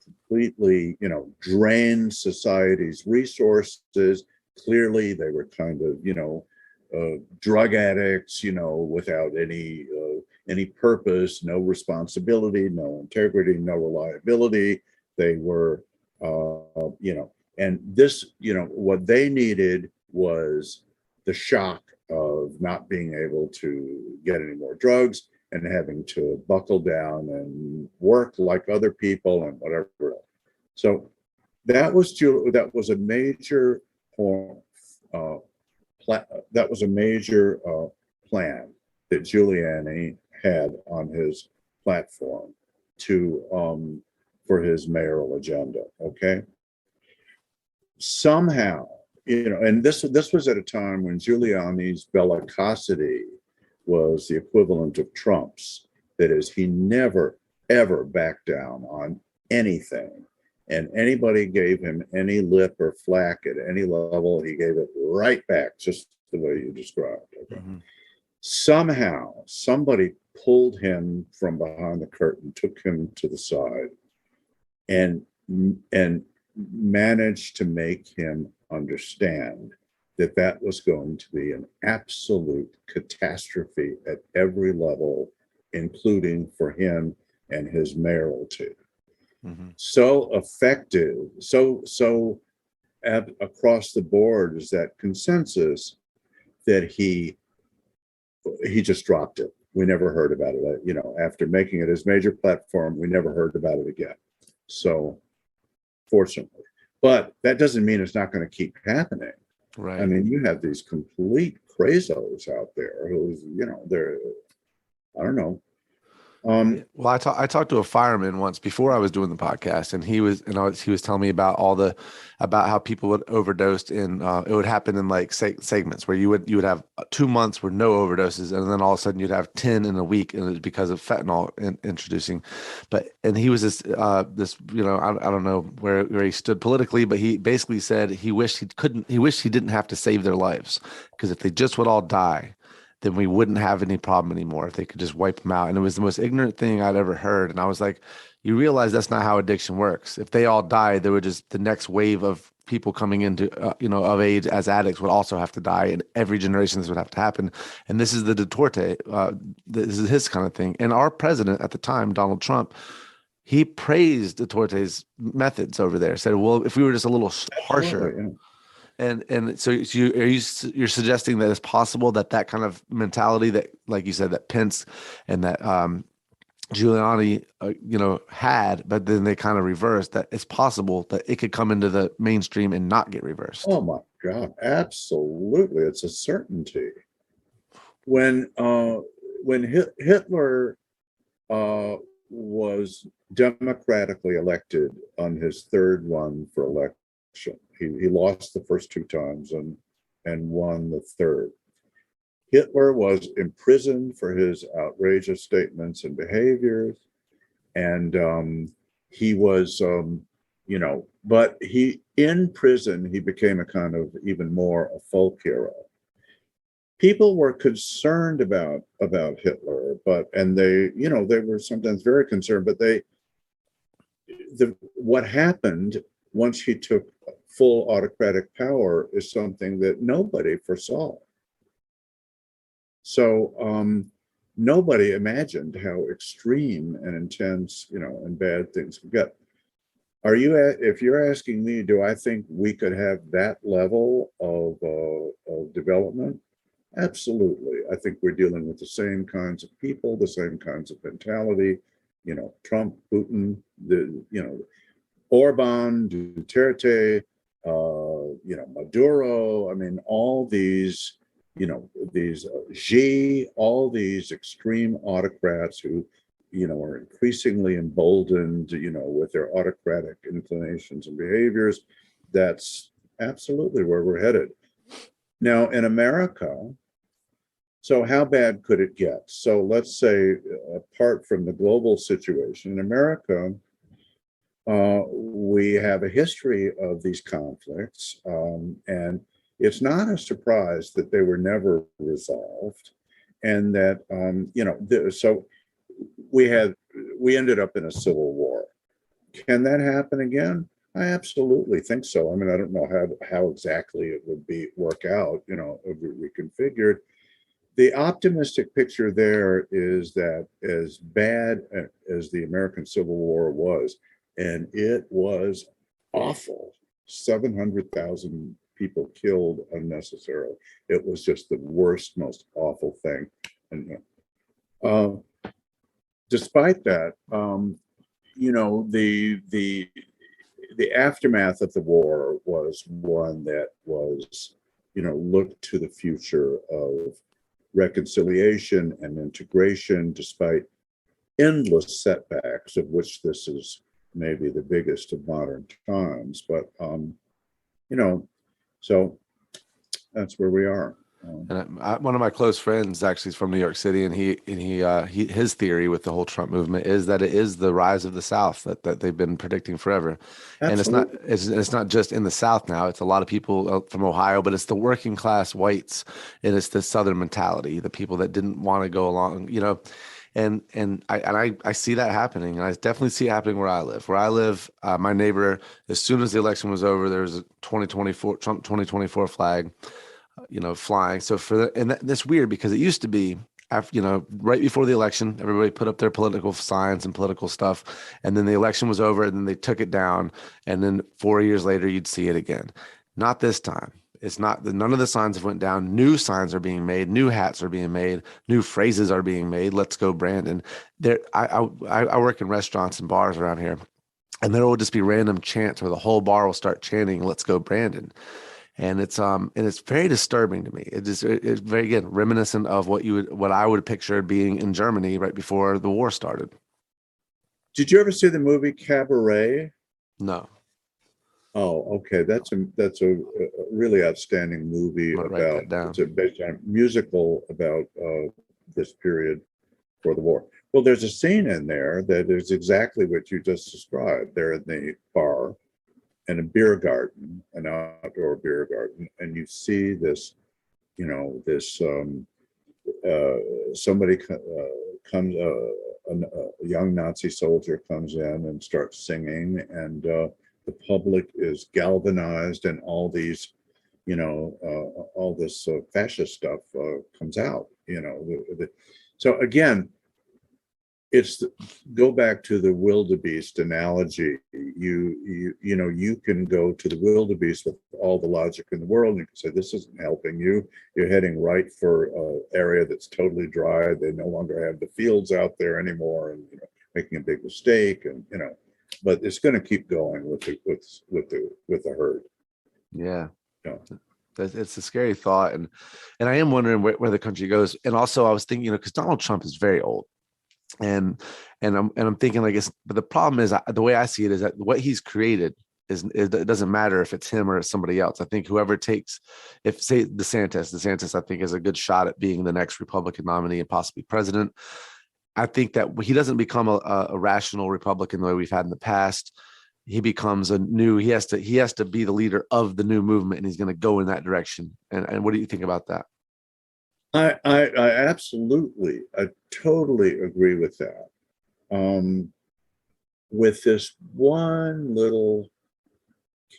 completely, drained society's resources. Clearly, they were kind of, drug addicts, without any purpose, no responsibility, no integrity, no reliability. They were, and this, what they needed was the shock of not being able to get any more drugs and having to buckle down and work like other people and whatever. So that was a major that was a major plan that Giuliani had on his platform to for his mayoral agenda. Okay, somehow, and this was at a time when Giuliani's bellicosity was the equivalent of Trump's. That is, he never ever backed down on anything. And anybody gave him any lip or flack at any level, he gave it right back, just the way you described. Okay? Mm-hmm. Somehow, somebody pulled him from behind the curtain, took him to the side, and managed to make him understand that that was going to be an absolute catastrophe at every level, including for him and his mayoralty. Mm-hmm. So effective, so across the board is that consensus that he just dropped it. We never heard about it. After making it his major platform, we never heard about it again. So, fortunately, but that doesn't mean it's not going to keep happening. Right. I mean, you have these complete crazos out there who's, they're, I don't know. Well, I talked to a fireman once before I was doing the podcast, and he was telling me about about how people would overdose in it would happen in like segments where you would have 2 months where no overdoses, and then all of a sudden you'd have 10 in a week, and it was because of fentanyl introducing. And he was this I don't know where he stood politically, but he basically said he wished he didn't have to save their lives, because if they just would all die, then we wouldn't have any problem anymore if they could just wipe them out. And it was the most ignorant thing I'd ever heard. And I was like, you realize that's not how addiction works. If they all died, there would just, the next wave of people coming into, of age as addicts would also have to die. And every generation this would have to happen. And this is the Duterte, this is his kind of thing. And our president at the time, Donald Trump, he praised Duterte's methods over there, said, well, if we were just a little harsher. Yeah. And so you're suggesting that it's possible that kind of mentality that, like you said, that Pence and that Giuliani, had, but then they kind of reversed, that it's possible that it could come into the mainstream and not get reversed. Oh my God, absolutely. It's a certainty. When Hitler was democratically elected on his third run for election, he lost the first 2 times and won the third. Hitler was imprisoned for his outrageous statements and behaviors, and he was, but in prison he became a kind of even more a folk hero. People were concerned about Hitler, and they were sometimes very concerned, but what happened once he took full autocratic power is something that nobody foresaw. So nobody imagined how extreme and intense, and bad things could get. If you're asking me, do I think we could have that level of development? Absolutely. I think we're dealing with the same kinds of people, the same kinds of mentality. Trump, Putin, Orban, Duterte, Maduro. I mean, all these, Xi, all these extreme autocrats who, are increasingly emboldened, with their autocratic inclinations and behaviors. That's absolutely where we're headed. Now, in America, so how bad could it get? So let's say, apart from the global situation, in America, we have a history of these conflicts, and it's not a surprise that they were never resolved. and that so we ended up in a civil war. Can that happen again? I absolutely think so. I mean, I don't know how exactly it would work out, if we reconfigured. The optimistic picture there is that as bad as the American Civil War was, and it was awful, 700,000 people killed unnecessarily. It was just the worst, most awful thing. And despite that, the aftermath of the war was one that was, looked to the future of reconciliation and integration, despite endless setbacks, of which this is maybe the biggest of modern times. But so that's where we are. And one of my close friends actually is from New York City, and his theory with the whole Trump movement is that it is the rise of the South that they've been predicting forever. Absolutely. And it's not just in the South now. It's a lot of people from Ohio, but it's the working class whites, and it's the Southern mentality, the people that didn't want to go along, And I see that happening, and I definitely see it happening where I live. Where I live, my neighbor, as soon as the election was over, there was a Trump 2024 flag, flying. So that's weird because it used to be after, right before the election, everybody put up their political signs and political stuff, and then the election was over, and then they took it down, and then 4 years later, you'd see it again. Not this time. It's not none of the signs have went down. New signs are being made. New hats are being made. New phrases are being made. Let's go, Brandon. I work in restaurants and bars around here, and there will just be random chants where the whole bar will start chanting, "Let's go, Brandon." And it's very disturbing to me. It's very, again, reminiscent of what I would picture being in Germany right before the war started. Did you ever see the movie Cabaret? No. Oh, okay. That's a really outstanding movie about. It's based on a musical about this period for the war. Well, there's a scene in there that is exactly what you just described. They're in the bar and a beer garden, an outdoor beer garden, and you see this, somebody comes, a young Nazi soldier comes in and starts singing, and the public is galvanized, and all these, all this fascist stuff comes out. So again, go back to the wildebeest analogy. You can go to the wildebeest with all the logic in the world, and you can say, this isn't helping you. You're heading right for an area that's totally dry. They no longer have the fields out there anymore, and making a big mistake, and but it's going to keep going with the herd. Yeah. It's a scary thought, and I am wondering where the country goes. And also, I was thinking, because Donald Trump is very old. And I'm thinking, I guess, but the problem is, the way I see it is that what he's created it doesn't matter if it's him or somebody else. I think whoever takes, if say DeSantis, I think is a good shot at being the next Republican nominee and possibly president. I think that he doesn't become a rational Republican the way we've had in the past. He becomes he has to be the leader of the new movement, and he's going to go in that direction. And what do you think about that? I absolutely, I totally agree with that. With this one little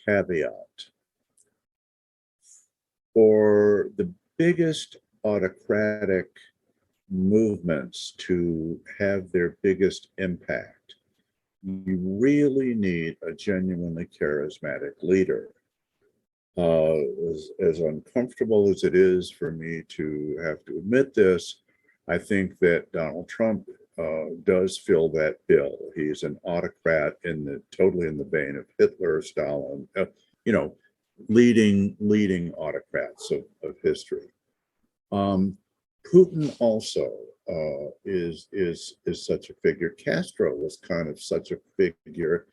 caveat, for the biggest autocratic movements to have their biggest impact, you really need a genuinely charismatic leader. As uncomfortable as it is for me to have to admit this, I think that Donald Trump does fill that bill. He's an autocrat totally in the vein of Hitler, Stalin, leading autocrats of history. Putin also is such a figure. Castro was kind of such a figure.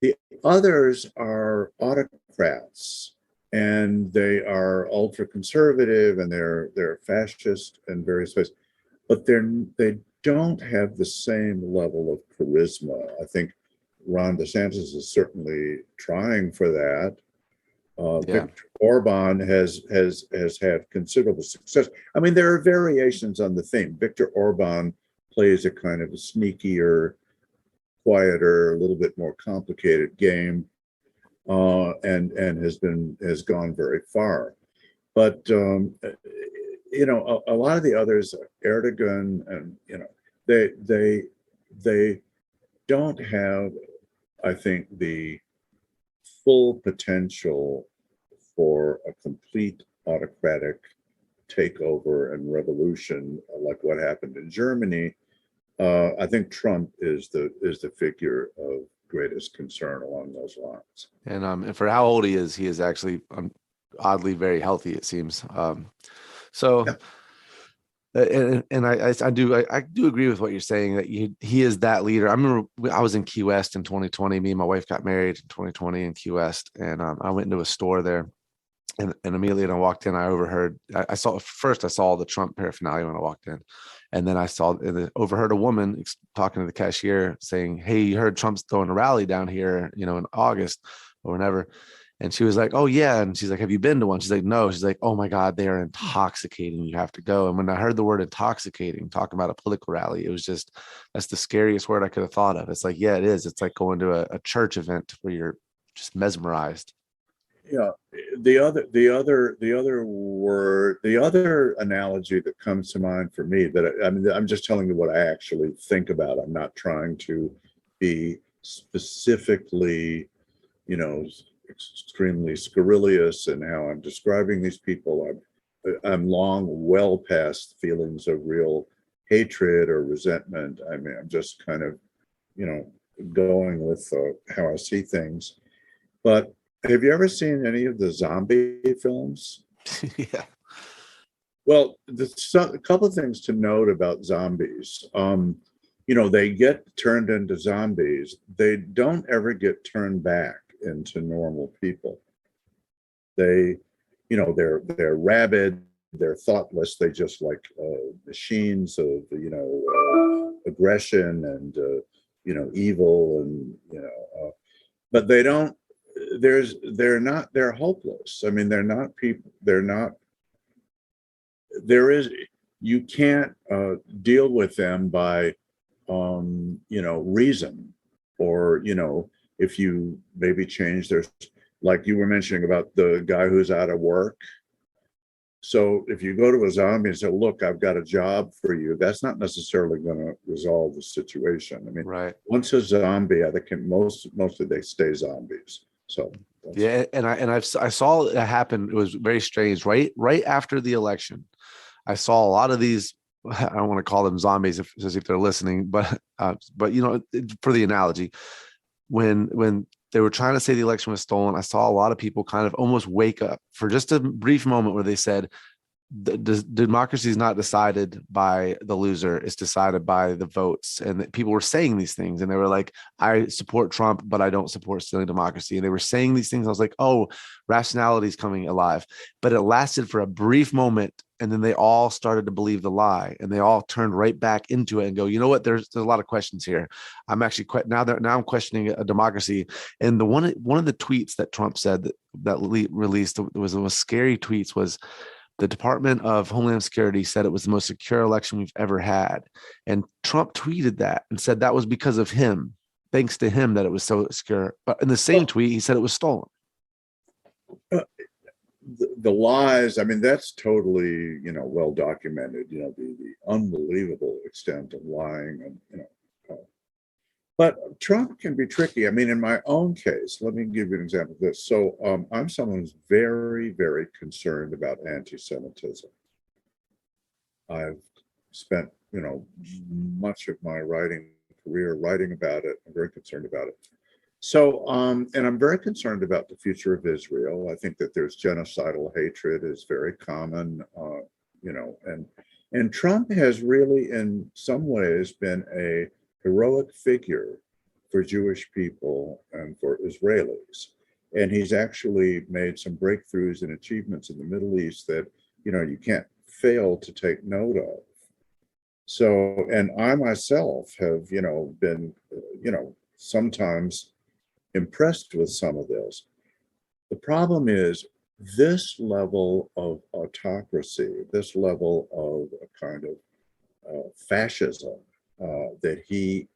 The others are autocrats, and they are ultra conservative, and they're fascist in various ways, but they don't have the same level of charisma. I think Ron DeSantis is certainly trying for that. Yeah. Viktor Orban has had considerable success. I mean, there are variations on the theme. Viktor Orban plays a kind of a sneakier, quieter, a little bit more complicated game, and has gone very far. But a lot of the others, Erdogan, and they don't have, I think, the full potential for a complete autocratic takeover and revolution like what happened in Germany. I think Trump is the figure of greatest concern along those lines. And for how old he is actually oddly very healthy, it seems. So. Yeah. And I do agree with what you're saying, that he is that leader. I remember I was in Key West in 2020. Me and my wife got married in 2020 in Key West, and I went into a store there, and immediately when I walked in, I overheard. I saw all the Trump paraphernalia when I walked in, and then I overheard a woman talking to the cashier saying, "Hey, you heard Trump's throwing a rally down here, in August or whenever." And she was like, "Oh yeah." And she's like, "Have you been to one?" She's like, "No." She's like, "Oh my God, they are intoxicating. You have to go." And when I heard the word intoxicating, talking about a political rally, it was that's the scariest word I could have thought of. It's like, yeah, it is. It's like going to a church event where you're just mesmerized. Yeah. The other analogy that comes to mind for me, I'm just telling you what I actually think about. I'm not trying to be specifically, extremely scurrilous in how I'm describing these people. I'm long well past feelings of real hatred or resentment. I mean, I'm just kind of, going with how I see things. But have you ever seen any of the zombie films? Yeah. Well, a couple of things to note about zombies. They get turned into zombies. They don't ever get turned back into normal people. They're rabid, they're thoughtless, they just like machines of aggression and evil, and but they're hopeless. I mean, they're not people. You can't deal with them by reason, or if you maybe change their, like you were mentioning about the guy who's out of work. So if you go to a zombie and say, "Look, I've got a job for you," that's not necessarily going to resolve the situation. I mean, Right. once a zombie, I think mostly they stay zombies. So yeah, and I saw it happen. It was very strange. Right after the election, I saw a lot of these. I don't want to call them zombies if they're listening, but for the analogy, when they were trying to say the election was stolen, I saw a lot of people kind of almost wake up for just a brief moment where they said, the democracy is not decided by the loser, it's decided by the votes. And people were saying these things, and they were like, "I support Trump, but I don't support stealing democracy." And they were saying these things. I was like, oh, rationality is coming alive. But it lasted for a brief moment, and then they all started to believe the lie, and they all turned right back into it and go, "You know what, there's a lot of questions here. I'm actually now I'm questioning a democracy." And one of the tweets that Trump said that released was the most scary tweets was, the Department of Homeland Security said it was the most secure election we've ever had. And Trump tweeted that and said that was because of him, thanks to him, that it was so secure. But in the same tweet, he said it was stolen. The lies, I mean, that's totally, well documented, the unbelievable extent of lying, and, but Trump can be tricky. I mean, in my own case, let me give you an example of this. So I'm someone who's very, very concerned about anti-Semitism. I've spent, much of my writing career writing about it. I'm very concerned about it. So, and I'm very concerned about the future of Israel. I think that there's genocidal hatred is very common, and Trump has really, in some ways, been a heroic figure for Jewish people and for Israelis. And he's actually made some breakthroughs and achievements in the Middle East that, you can't fail to take note of. So, and I myself have, been, sometimes impressed with some of this. The problem is this level of autocracy, this level of a kind of fascism that he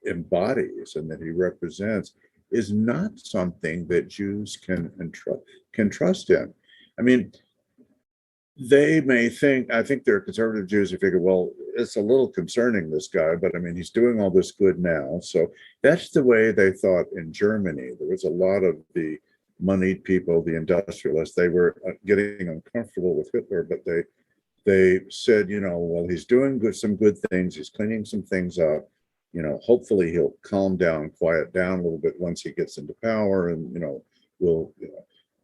embodies and that he represents is not something that Jews can trust in. I mean, they may think, I think they're conservative Jews who figure, well, it's a little concerning, this guy, but I mean, he's doing all this good now. So that's the way they thought in Germany. There was a lot of the moneyed people, the industrialists, they were getting uncomfortable with Hitler, but they said, you know, well, he's doing some good things. He's cleaning some things up. You know, hopefully he'll calm down, quiet down a little bit once he gets into power, and we'll.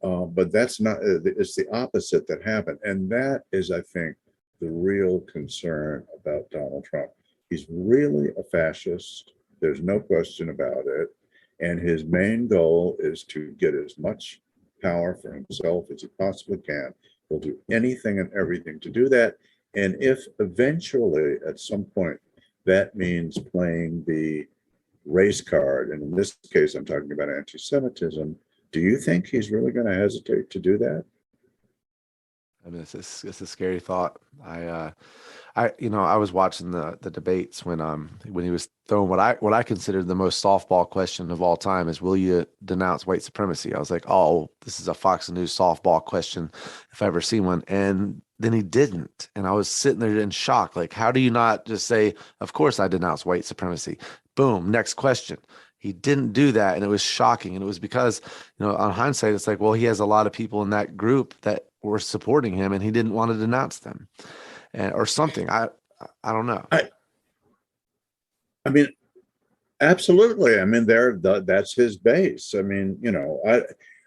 But that's not. It's the opposite that happened, and that is, I think, the real concern about Donald Trump. He's really a fascist. There's no question about it, and his main goal is to get as much power for himself as he possibly can. He'll do anything and everything to do that. And if eventually, at some point, that means playing the race card, and in this case, I'm talking about anti-Semitism, do you think he's really going to hesitate to do that? I mean, it's a scary thought. I was watching the debates when he was throwing what I consider the most softball question of all time is, will you denounce white supremacy? I was like, oh, this is a Fox News softball question if I ever seen one. And then he didn't. And I was sitting there in shock. Like, how do you not just say, of course I denounce white supremacy? Boom, next question. He didn't do that, and it was shocking. And it was because, on hindsight, it's like, well, he has a lot of people in that group that were supporting him, and he didn't want to denounce them, or something. I don't know. I mean, absolutely. I mean, that's his base. I mean,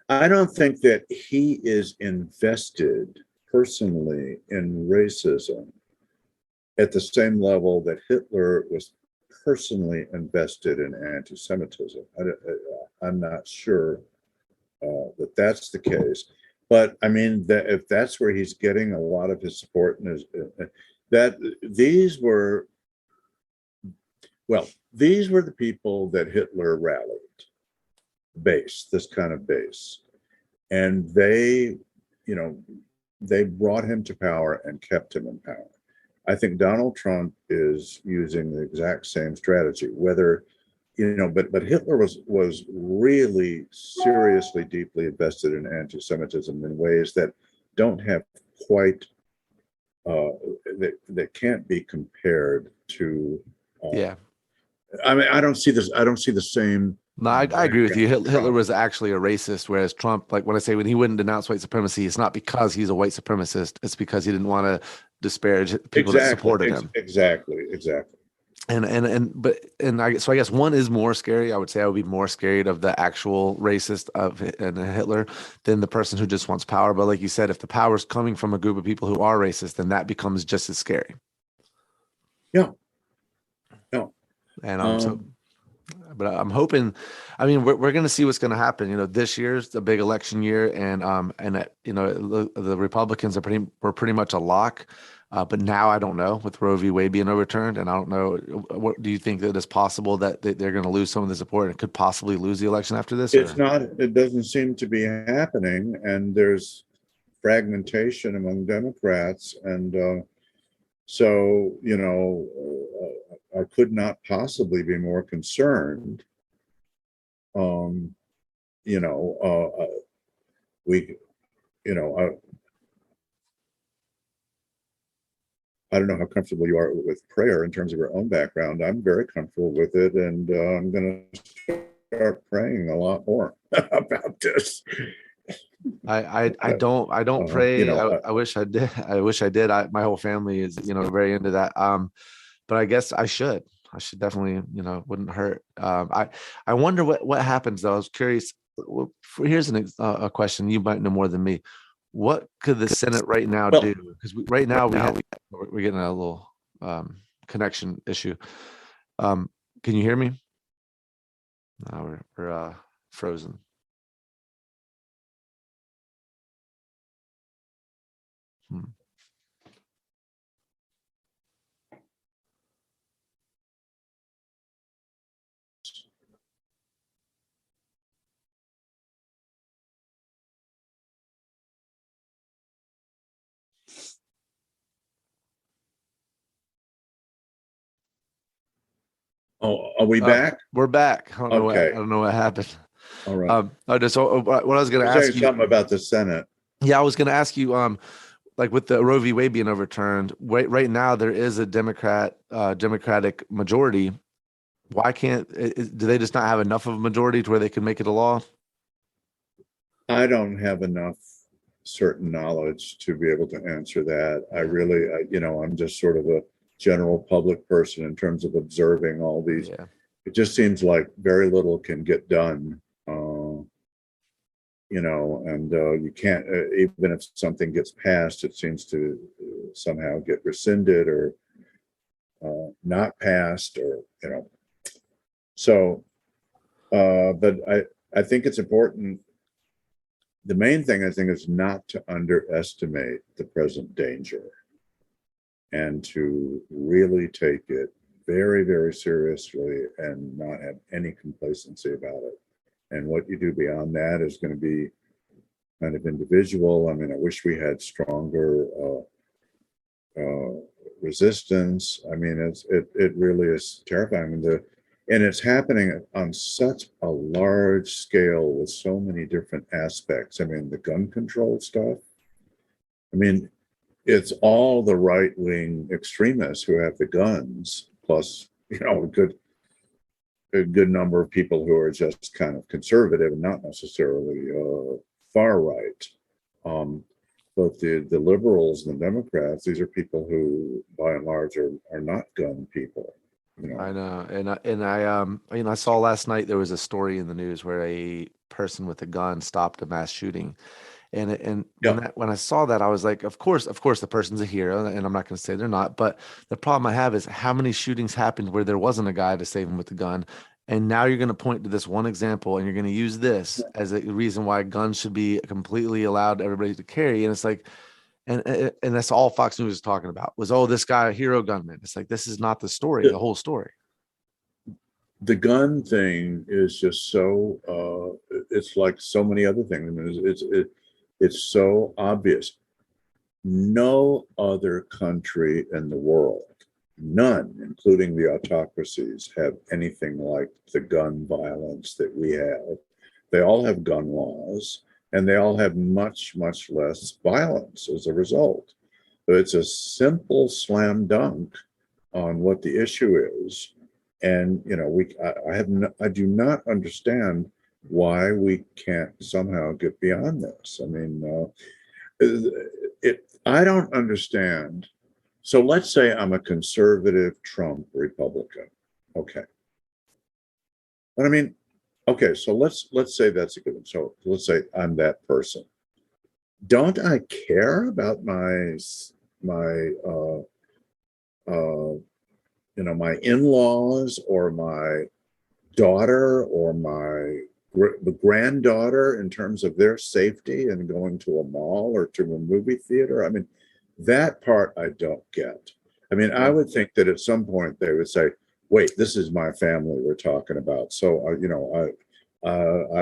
I don't think that he is invested personally in racism at the same level that Hitler was personally invested in anti-Semitism. I'm not sure that that's the case, but I mean, if that's where he's getting a lot of his support, and these were the people that Hitler rallied, this kind of base, and they brought him to power and kept him in power. I think Donald Trump is using the exact same strategy, but Hitler was really seriously, deeply invested in anti-Semitism in ways that don't have quite, that can't be compared to. Yeah. I mean, I don't see the same. No, I agree with you. Hitler was actually a racist, whereas Trump, like when I say when he wouldn't denounce white supremacy, it's not because he's a white supremacist. It's because he didn't want to disparage people that supported him. Exactly. So I guess one is more scary. I would say I would be more scared of the actual racist of Hitler than the person who just wants power. But like you said, if the power is coming from a group of people who are racist, then that becomes just as scary. Yeah. And but I'm hoping. I mean, we're going to see what's going to happen. This year's a big election year, and the Republicans were pretty much a lock. But now I don't know, with Roe v. Wade being overturned, and I don't know. What do you think that it's possible that they're going to lose some of the support and could possibly lose the election after this? It's not. It doesn't seem to be happening, and there's fragmentation among Democrats, and so I could not possibly be more concerned. I don't know how comfortable you are with prayer in terms of your own background. I'm very comfortable with it, and I'm going to start praying a lot more about this. I don't pray. I wish I did. My whole family is very into that. But I guess I should definitely, wouldn't hurt. I wonder what happens though. I was curious. Here's a question you might know more than me. What could the Senate right now do? Because we're getting a little connection issue. Can you hear me? No, we're frozen. Oh, are we back? We're back. I Okay. don't know what happened. All right. What I was going to You're ask saying you. something about the Senate. Yeah, I was going to ask you. Like with the Roe v. Wade being overturned, right now there is a Democratic majority. Why can't? Do they just not have enough of a majority to where they can make it a law? I don't have enough certain knowledge to be able to answer that. I'm just sort of a general public person in terms of observing all these. Yeah. It just seems like very little can get done. You can't, even if something gets passed, it seems to somehow get rescinded or not passed, or, So, but I think it's important. The main thing I think is not to underestimate the present danger and to really take it very, very seriously and not have any complacency about it. And what you do beyond that is going to be kind of individual. I mean, I wish we had stronger resistance. I mean, it really is terrifying. And it's happening on such a large scale with so many different aspects. I mean, the gun control stuff. I mean, it's all the right-wing extremists who have the guns, plus, a good number of people who are just kind of conservative and not necessarily far right. But the liberals and the Democrats, these are people who, by and large, are not gun people. I know, and I saw last night there was a story in the news where a person with a gun stopped a mass shooting, and when I saw that, I was like, of course, the person's a hero, and I'm not going to say they're not, but the problem I have is how many shootings happened where there wasn't a guy to save him with the gun, and now you're going to point to this one example, and you're going to use this as a reason why guns should be completely allowed to everybody to carry, and it's like. And that's all Fox News is talking about was, oh, this guy, a hero gunman. It's like, this is not the story, the whole story. The gun thing is just so, it's like so many other things. I mean, it's so obvious. No other country in the world, none, including the autocracies, have anything like the gun violence that we have. They all have gun laws, and they all have much, much less violence as a result. So it's a simple slam dunk on what the issue is. And, I do not understand why we can't somehow get beyond this. I mean, I don't understand. So let's say I'm a conservative Trump Republican. Okay. But I mean, okay, so let's say that's a good one. So let's say I'm that person. Don't I care about my my in-laws or my daughter or the granddaughter in terms of their safety and going to a mall or to a movie theater? I mean, that part I don't get. I mean, I would think that at some point they would say, wait, this is my family we're talking about. So, I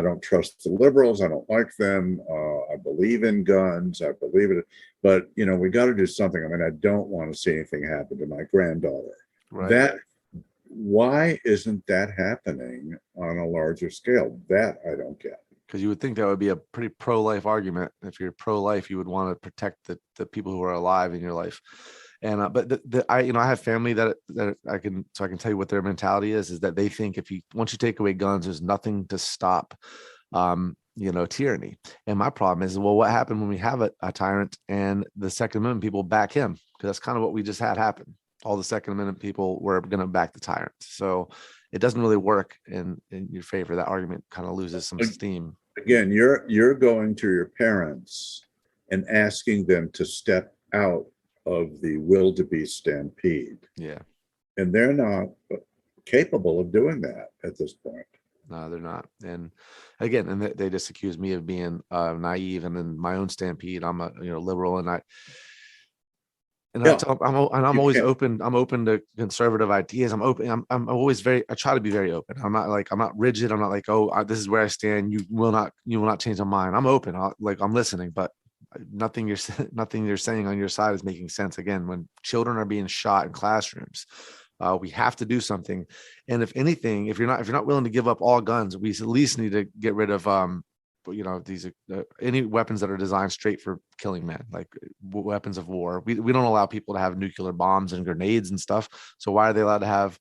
don't trust the liberals. I don't like them. I believe in guns. I believe it. But, we got to do something. I mean, I don't want to see anything happen to my granddaughter. Right. Why isn't that happening on a larger scale? That I don't get. Because you would think that would be a pretty pro-life argument. If you're pro-life, you would want to protect the people who are alive in your life. And but I have family that I can tell you what their mentality is that they think once you take away guns, there's nothing to stop tyranny. And my problem is, well, what happened when we have a tyrant and the Second Amendment people back him? Because that's kind of what we just had happen. All the Second Amendment people were going to back the tyrant. So it doesn't really work in your favor. That argument kind of loses some steam. Again, you're going to your parents and asking them to step out of the wildebeest stampede. Yeah. And they're not capable of doing that at this point. No, they're not. And again, and they just accuse me of being naive. And in my own stampede, I'm a liberal, and I'm always open. I'm open to conservative ideas. I'm open. I'm always I try to be very open. I'm not rigid. I'm not like, this is where I stand. You will not change my mind. I'm open. I'm listening, but nothing you're saying on your side is making sense. Again, when children are being shot in classrooms, We have to do something. And if anything, if you're not willing to give up all guns, we at least need to get rid of these any weapons that are designed straight for killing men, like weapons of war. We don't allow people to have nuclear bombs and grenades and stuff. So why are they allowed to have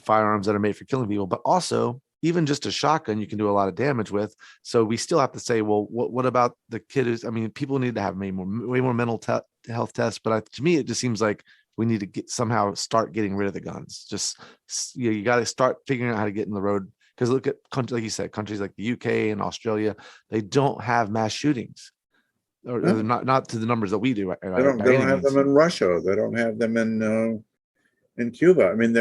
firearms that are made for killing people? But also, even just a shotgun, you can do a lot of damage with. So we still have to say, well, what about the kid who's, I mean, people need to have way more mental health tests. But to me, it just seems like we need to somehow start getting rid of the guns. Just, you got to start figuring out how to get in the road. Because look at countries, like you said, countries like the UK and Australia, they don't have mass shootings, or not to the numbers that we do. They don't have them in Russia. They don't have them in Cuba. I mean,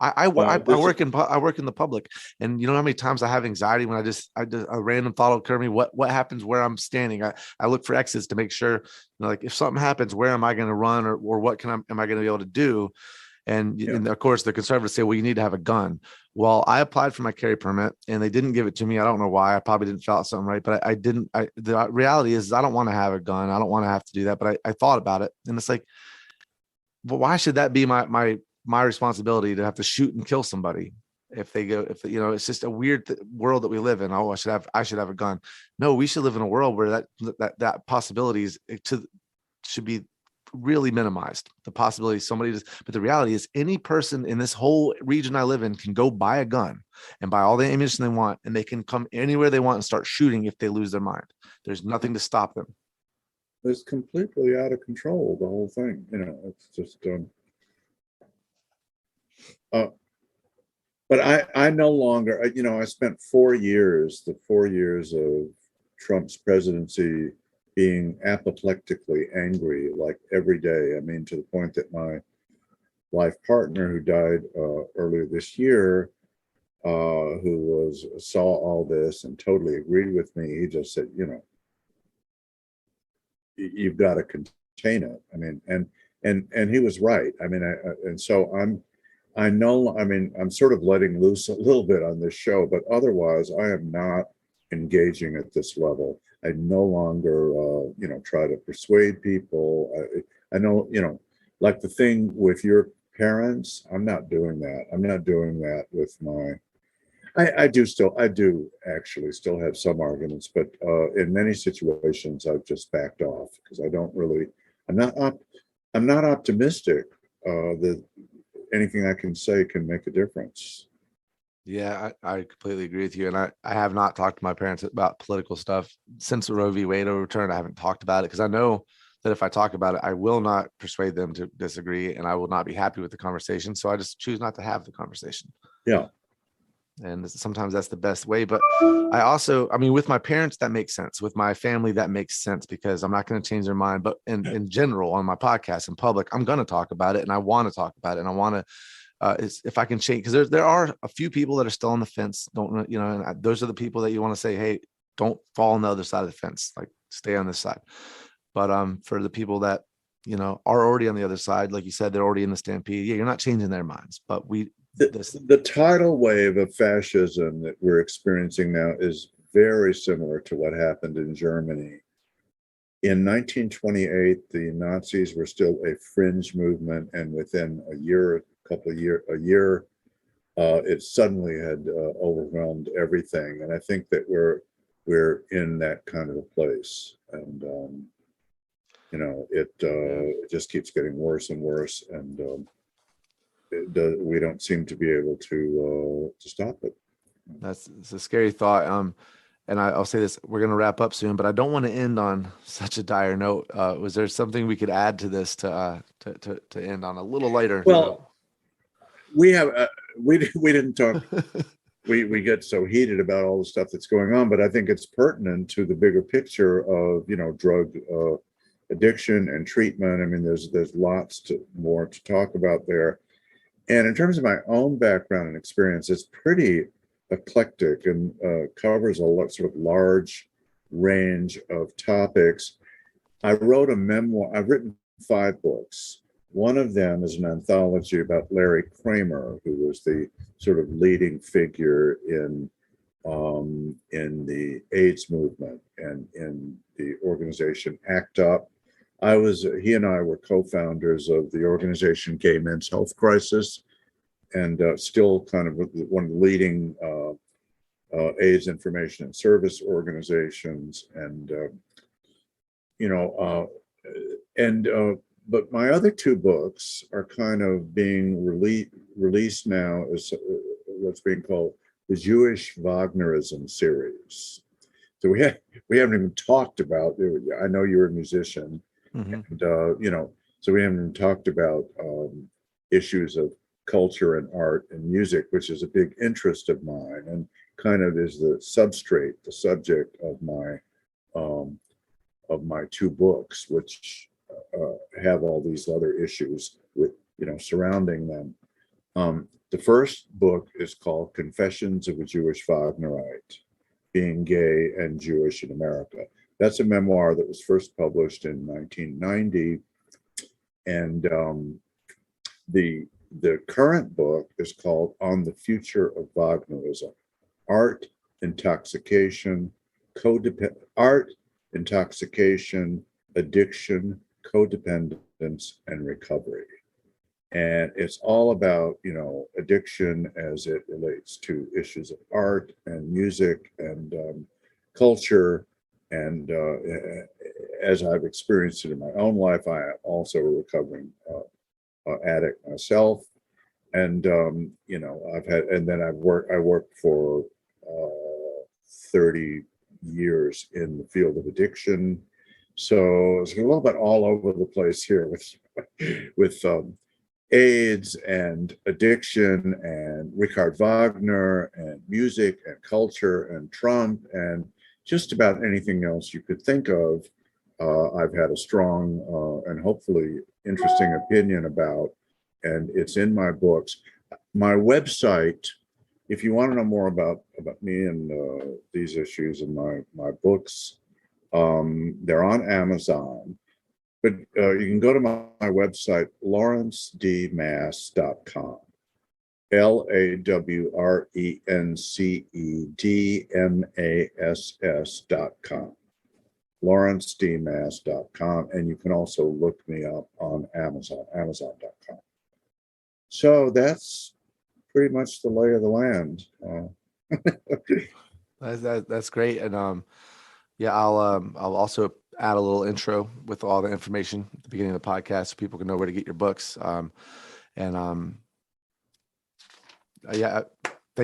I work in the public, and you know how many times I have anxiety when a random thought will occur to me. What happens where I'm standing? I look for exits to make sure, like, if something happens, where am I going to run, or what am I going to be able to do? And of course, the conservatives say, well, you need to have a gun. Well, I applied for my carry permit and they didn't give it to me. I don't know why. I probably didn't fill out something right, but I didn't. The reality is I don't want to have a gun. I don't want to have to do that. But I thought about it, and it's like, well, why should that be my responsibility to have to shoot and kill somebody if it's just a weird world that we live in. Oh, I should have a gun. No, we should live in a world where that possibilities should be really minimized. The possibility but the reality is any person in this whole region I live in can go buy a gun and buy all the ammunition they want, and they can come anywhere they want and start shooting if they lose their mind. There's nothing to stop them. It's completely out of control, the whole thing. It's just but I no longer, I spent 4 years, the 4 years of Trump's presidency, being apoplectically angry, like every day. I mean, to the point that my life partner, who died earlier this year, who saw all this and totally agreed with me, he just said, you've got to contain it. I mean, and he was right. I mean, I'm sort of letting loose a little bit on this show, but otherwise I am not engaging at this level. I no longer, try to persuade people. I know, like the thing with your parents, I'm not doing that. I'm not doing that with I do actually still have some arguments, but in many situations I've just backed off because I'm not optimistic that anything I can say can make a difference. Yeah, I completely agree with you. And I have not talked to my parents about political stuff since the Roe v. Wade overturn. I haven't talked about it because I know that if I talk about it, I will not persuade them to disagree and I will not be happy with the conversation. So I just choose not to have the conversation. Yeah. And sometimes that's the best way. But with my parents, that makes sense. With my family, that makes sense because I'm not going to change their mind. But in general, on my podcast in public, I'm going to talk about it and I want to talk about it. And I want to, if I can change, because there are a few people that are still on the fence. And those are the people that you want to say, hey, don't fall on the other side of the fence, like stay on this side. But for the people that are already on the other side, like you said, they're already in the stampede. Yeah, you're not changing their minds. But the tidal wave of fascism that we're experiencing now is very similar to what happened in Germany. In 1928, the Nazis were still a fringe movement, and within a year, it suddenly had overwhelmed everything. And I think that we're in that kind of a place, and it just keeps getting worse and worse, and we don't seem to be able to stop it. It's a scary thought. And I'll say this: we're going to wrap up soon, but I don't want to end on such a dire note. Was there something we could add to this to end on a little lighter? Well, we didn't talk. we get so heated about all the stuff that's going on, but I think it's pertinent to the bigger picture of drug addiction and treatment. I mean, there's lots more to talk about there. And in terms of my own background and experience, it's pretty eclectic and covers a sort of large range of topics. I wrote a memoir. I've written 5 books. One of them is an anthology about Larry Kramer, who was the sort of leading figure in the AIDS movement and in the organization ACT UP, he and I were co-founders of the organization Gay Men's Health Crisis, and still kind of one of the leading AIDS information and service organizations. And, but my other two books are kind of being released now as what's being called the Jewish Wagnerism series. So we haven't even talked about. I know you're a musician, and so we haven't even talked about issues of culture and art and music, which is a big interest of mine, and kind of is the substrate, the subject of my two books, which have all these other issues with surrounding them. The first book is called Confessions of a Jewish Wagnerite: Being Gay and Jewish in America. That's a memoir that was first published in 1990. And the current book is called On the Future of Wagnerism: Art, Intoxication, Addiction, Codependence, and Recovery. And it's all about, addiction as it relates to issues of art and music and culture. And as I've experienced it in my own life, I am also a recovering addict myself. And, I worked for 30 years in the field of addiction. So it's a little bit all over the place here with AIDS and addiction and Richard Wagner and music and culture and Trump and just about anything else you could think of. I've had a strong and hopefully interesting opinion about, and it's in my books. My website, if you want to know more about me and these issues and my books, they're on Amazon. But you can go to my website, lawrencedmass.com, LAWRENCEDMASS.com, lawrencedmass.com. And you can also look me up on Amazon, amazon.com. So that's pretty much the lay of the land. That's great. And I'll also add a little intro with all the information at the beginning of the podcast so people can know where to get your books. Thank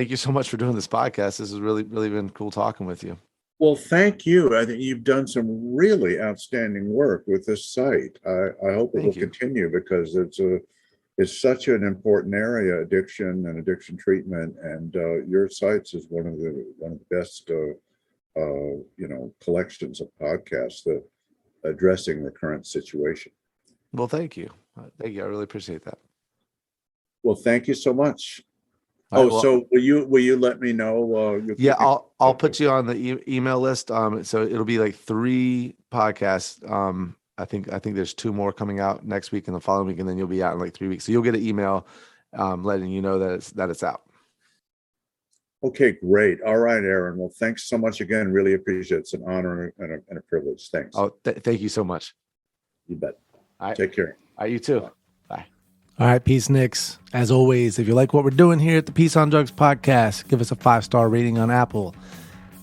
you so much for doing this podcast. This has really, really been cool talking with you. Well, thank you. I think you've done some really outstanding work with this site. I hope it will continue, because it's such an important area, addiction and addiction treatment. And your sites is one of the best collections of podcasts that addressing the current situation. Well, thank you. I really appreciate that. Well, thank you so much. So will you let me know? I'll put you on the email list. So it'll be like 3 podcasts. I think there's 2 more coming out next week and the following week, and then you'll be out in like 3 weeks. So you'll get an email letting you know that it's out. Okay, great. All right, Aaron. Well, thanks so much again. Really appreciate it. It's an honor and a privilege. Thanks. Oh, thank you so much. You bet. All right. Take care. All right, you too. Bye. All right, Peace Nicks. As always, if you like what we're doing here at the Peace on Drugs podcast, give us a 5-star rating on Apple.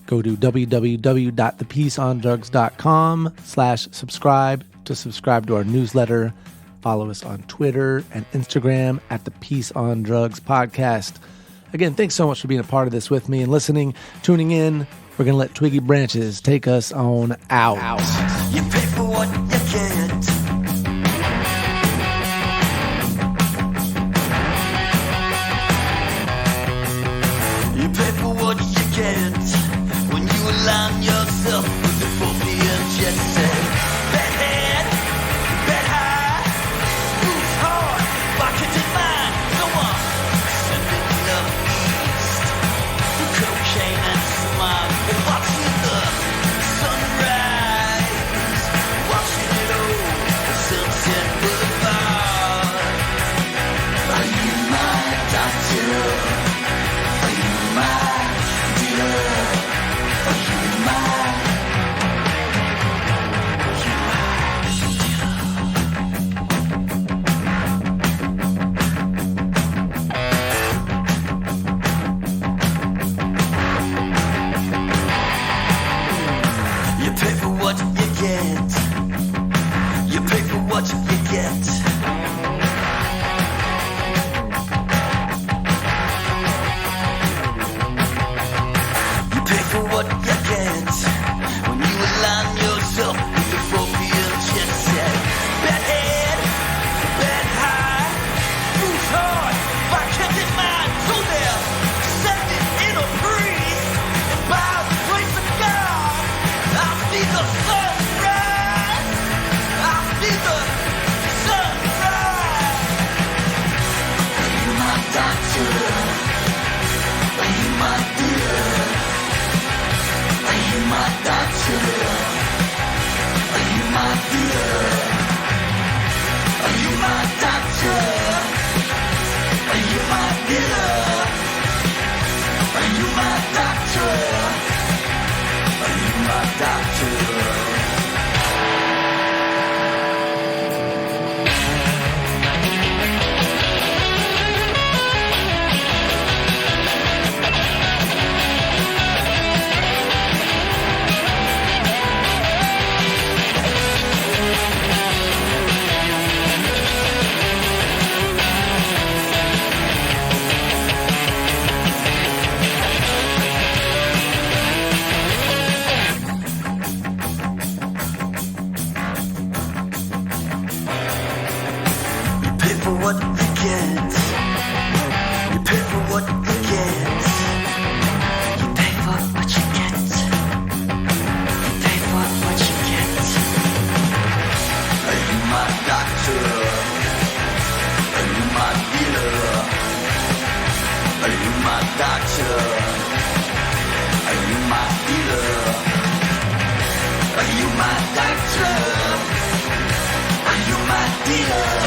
Go to www.thepeaceondrugs.com/subscribe to subscribe to our newsletter. Follow us on Twitter and Instagram at the Peace on Drugs podcast. Again, thanks so much for being a part of this with me and listening, tuning in. We're going to let Twiggy Branches take us on out. You pay for what you get. You pay for what you get when you align yourself with the phobia jet set. Bad head, bad high, moves hard, pocket in mind. No one sending love east to cocaine and smile and watching the sunrise, watching it all. what you get. You pay for what you get when you align yourself with the Phobia jet set. Bad head, bad high, moves hard, by kept in mind. So there, set it in a breeze, and by the grace of God, I'll see the sunrise. I'll see the sunrise. Are you my doctor? Are you my dealer? Are you my doctor? Are you my dealer? Are you my doctor? Are you my dealer? Are you my doctor? Are you my doctor? For what you get, you pay for what you get, you pay for what you get, you pay for what you get. Are you my doctor? Are you my dealer? Are you my doctor? Are you my dealer? Are you my doctor? Are you my dealer?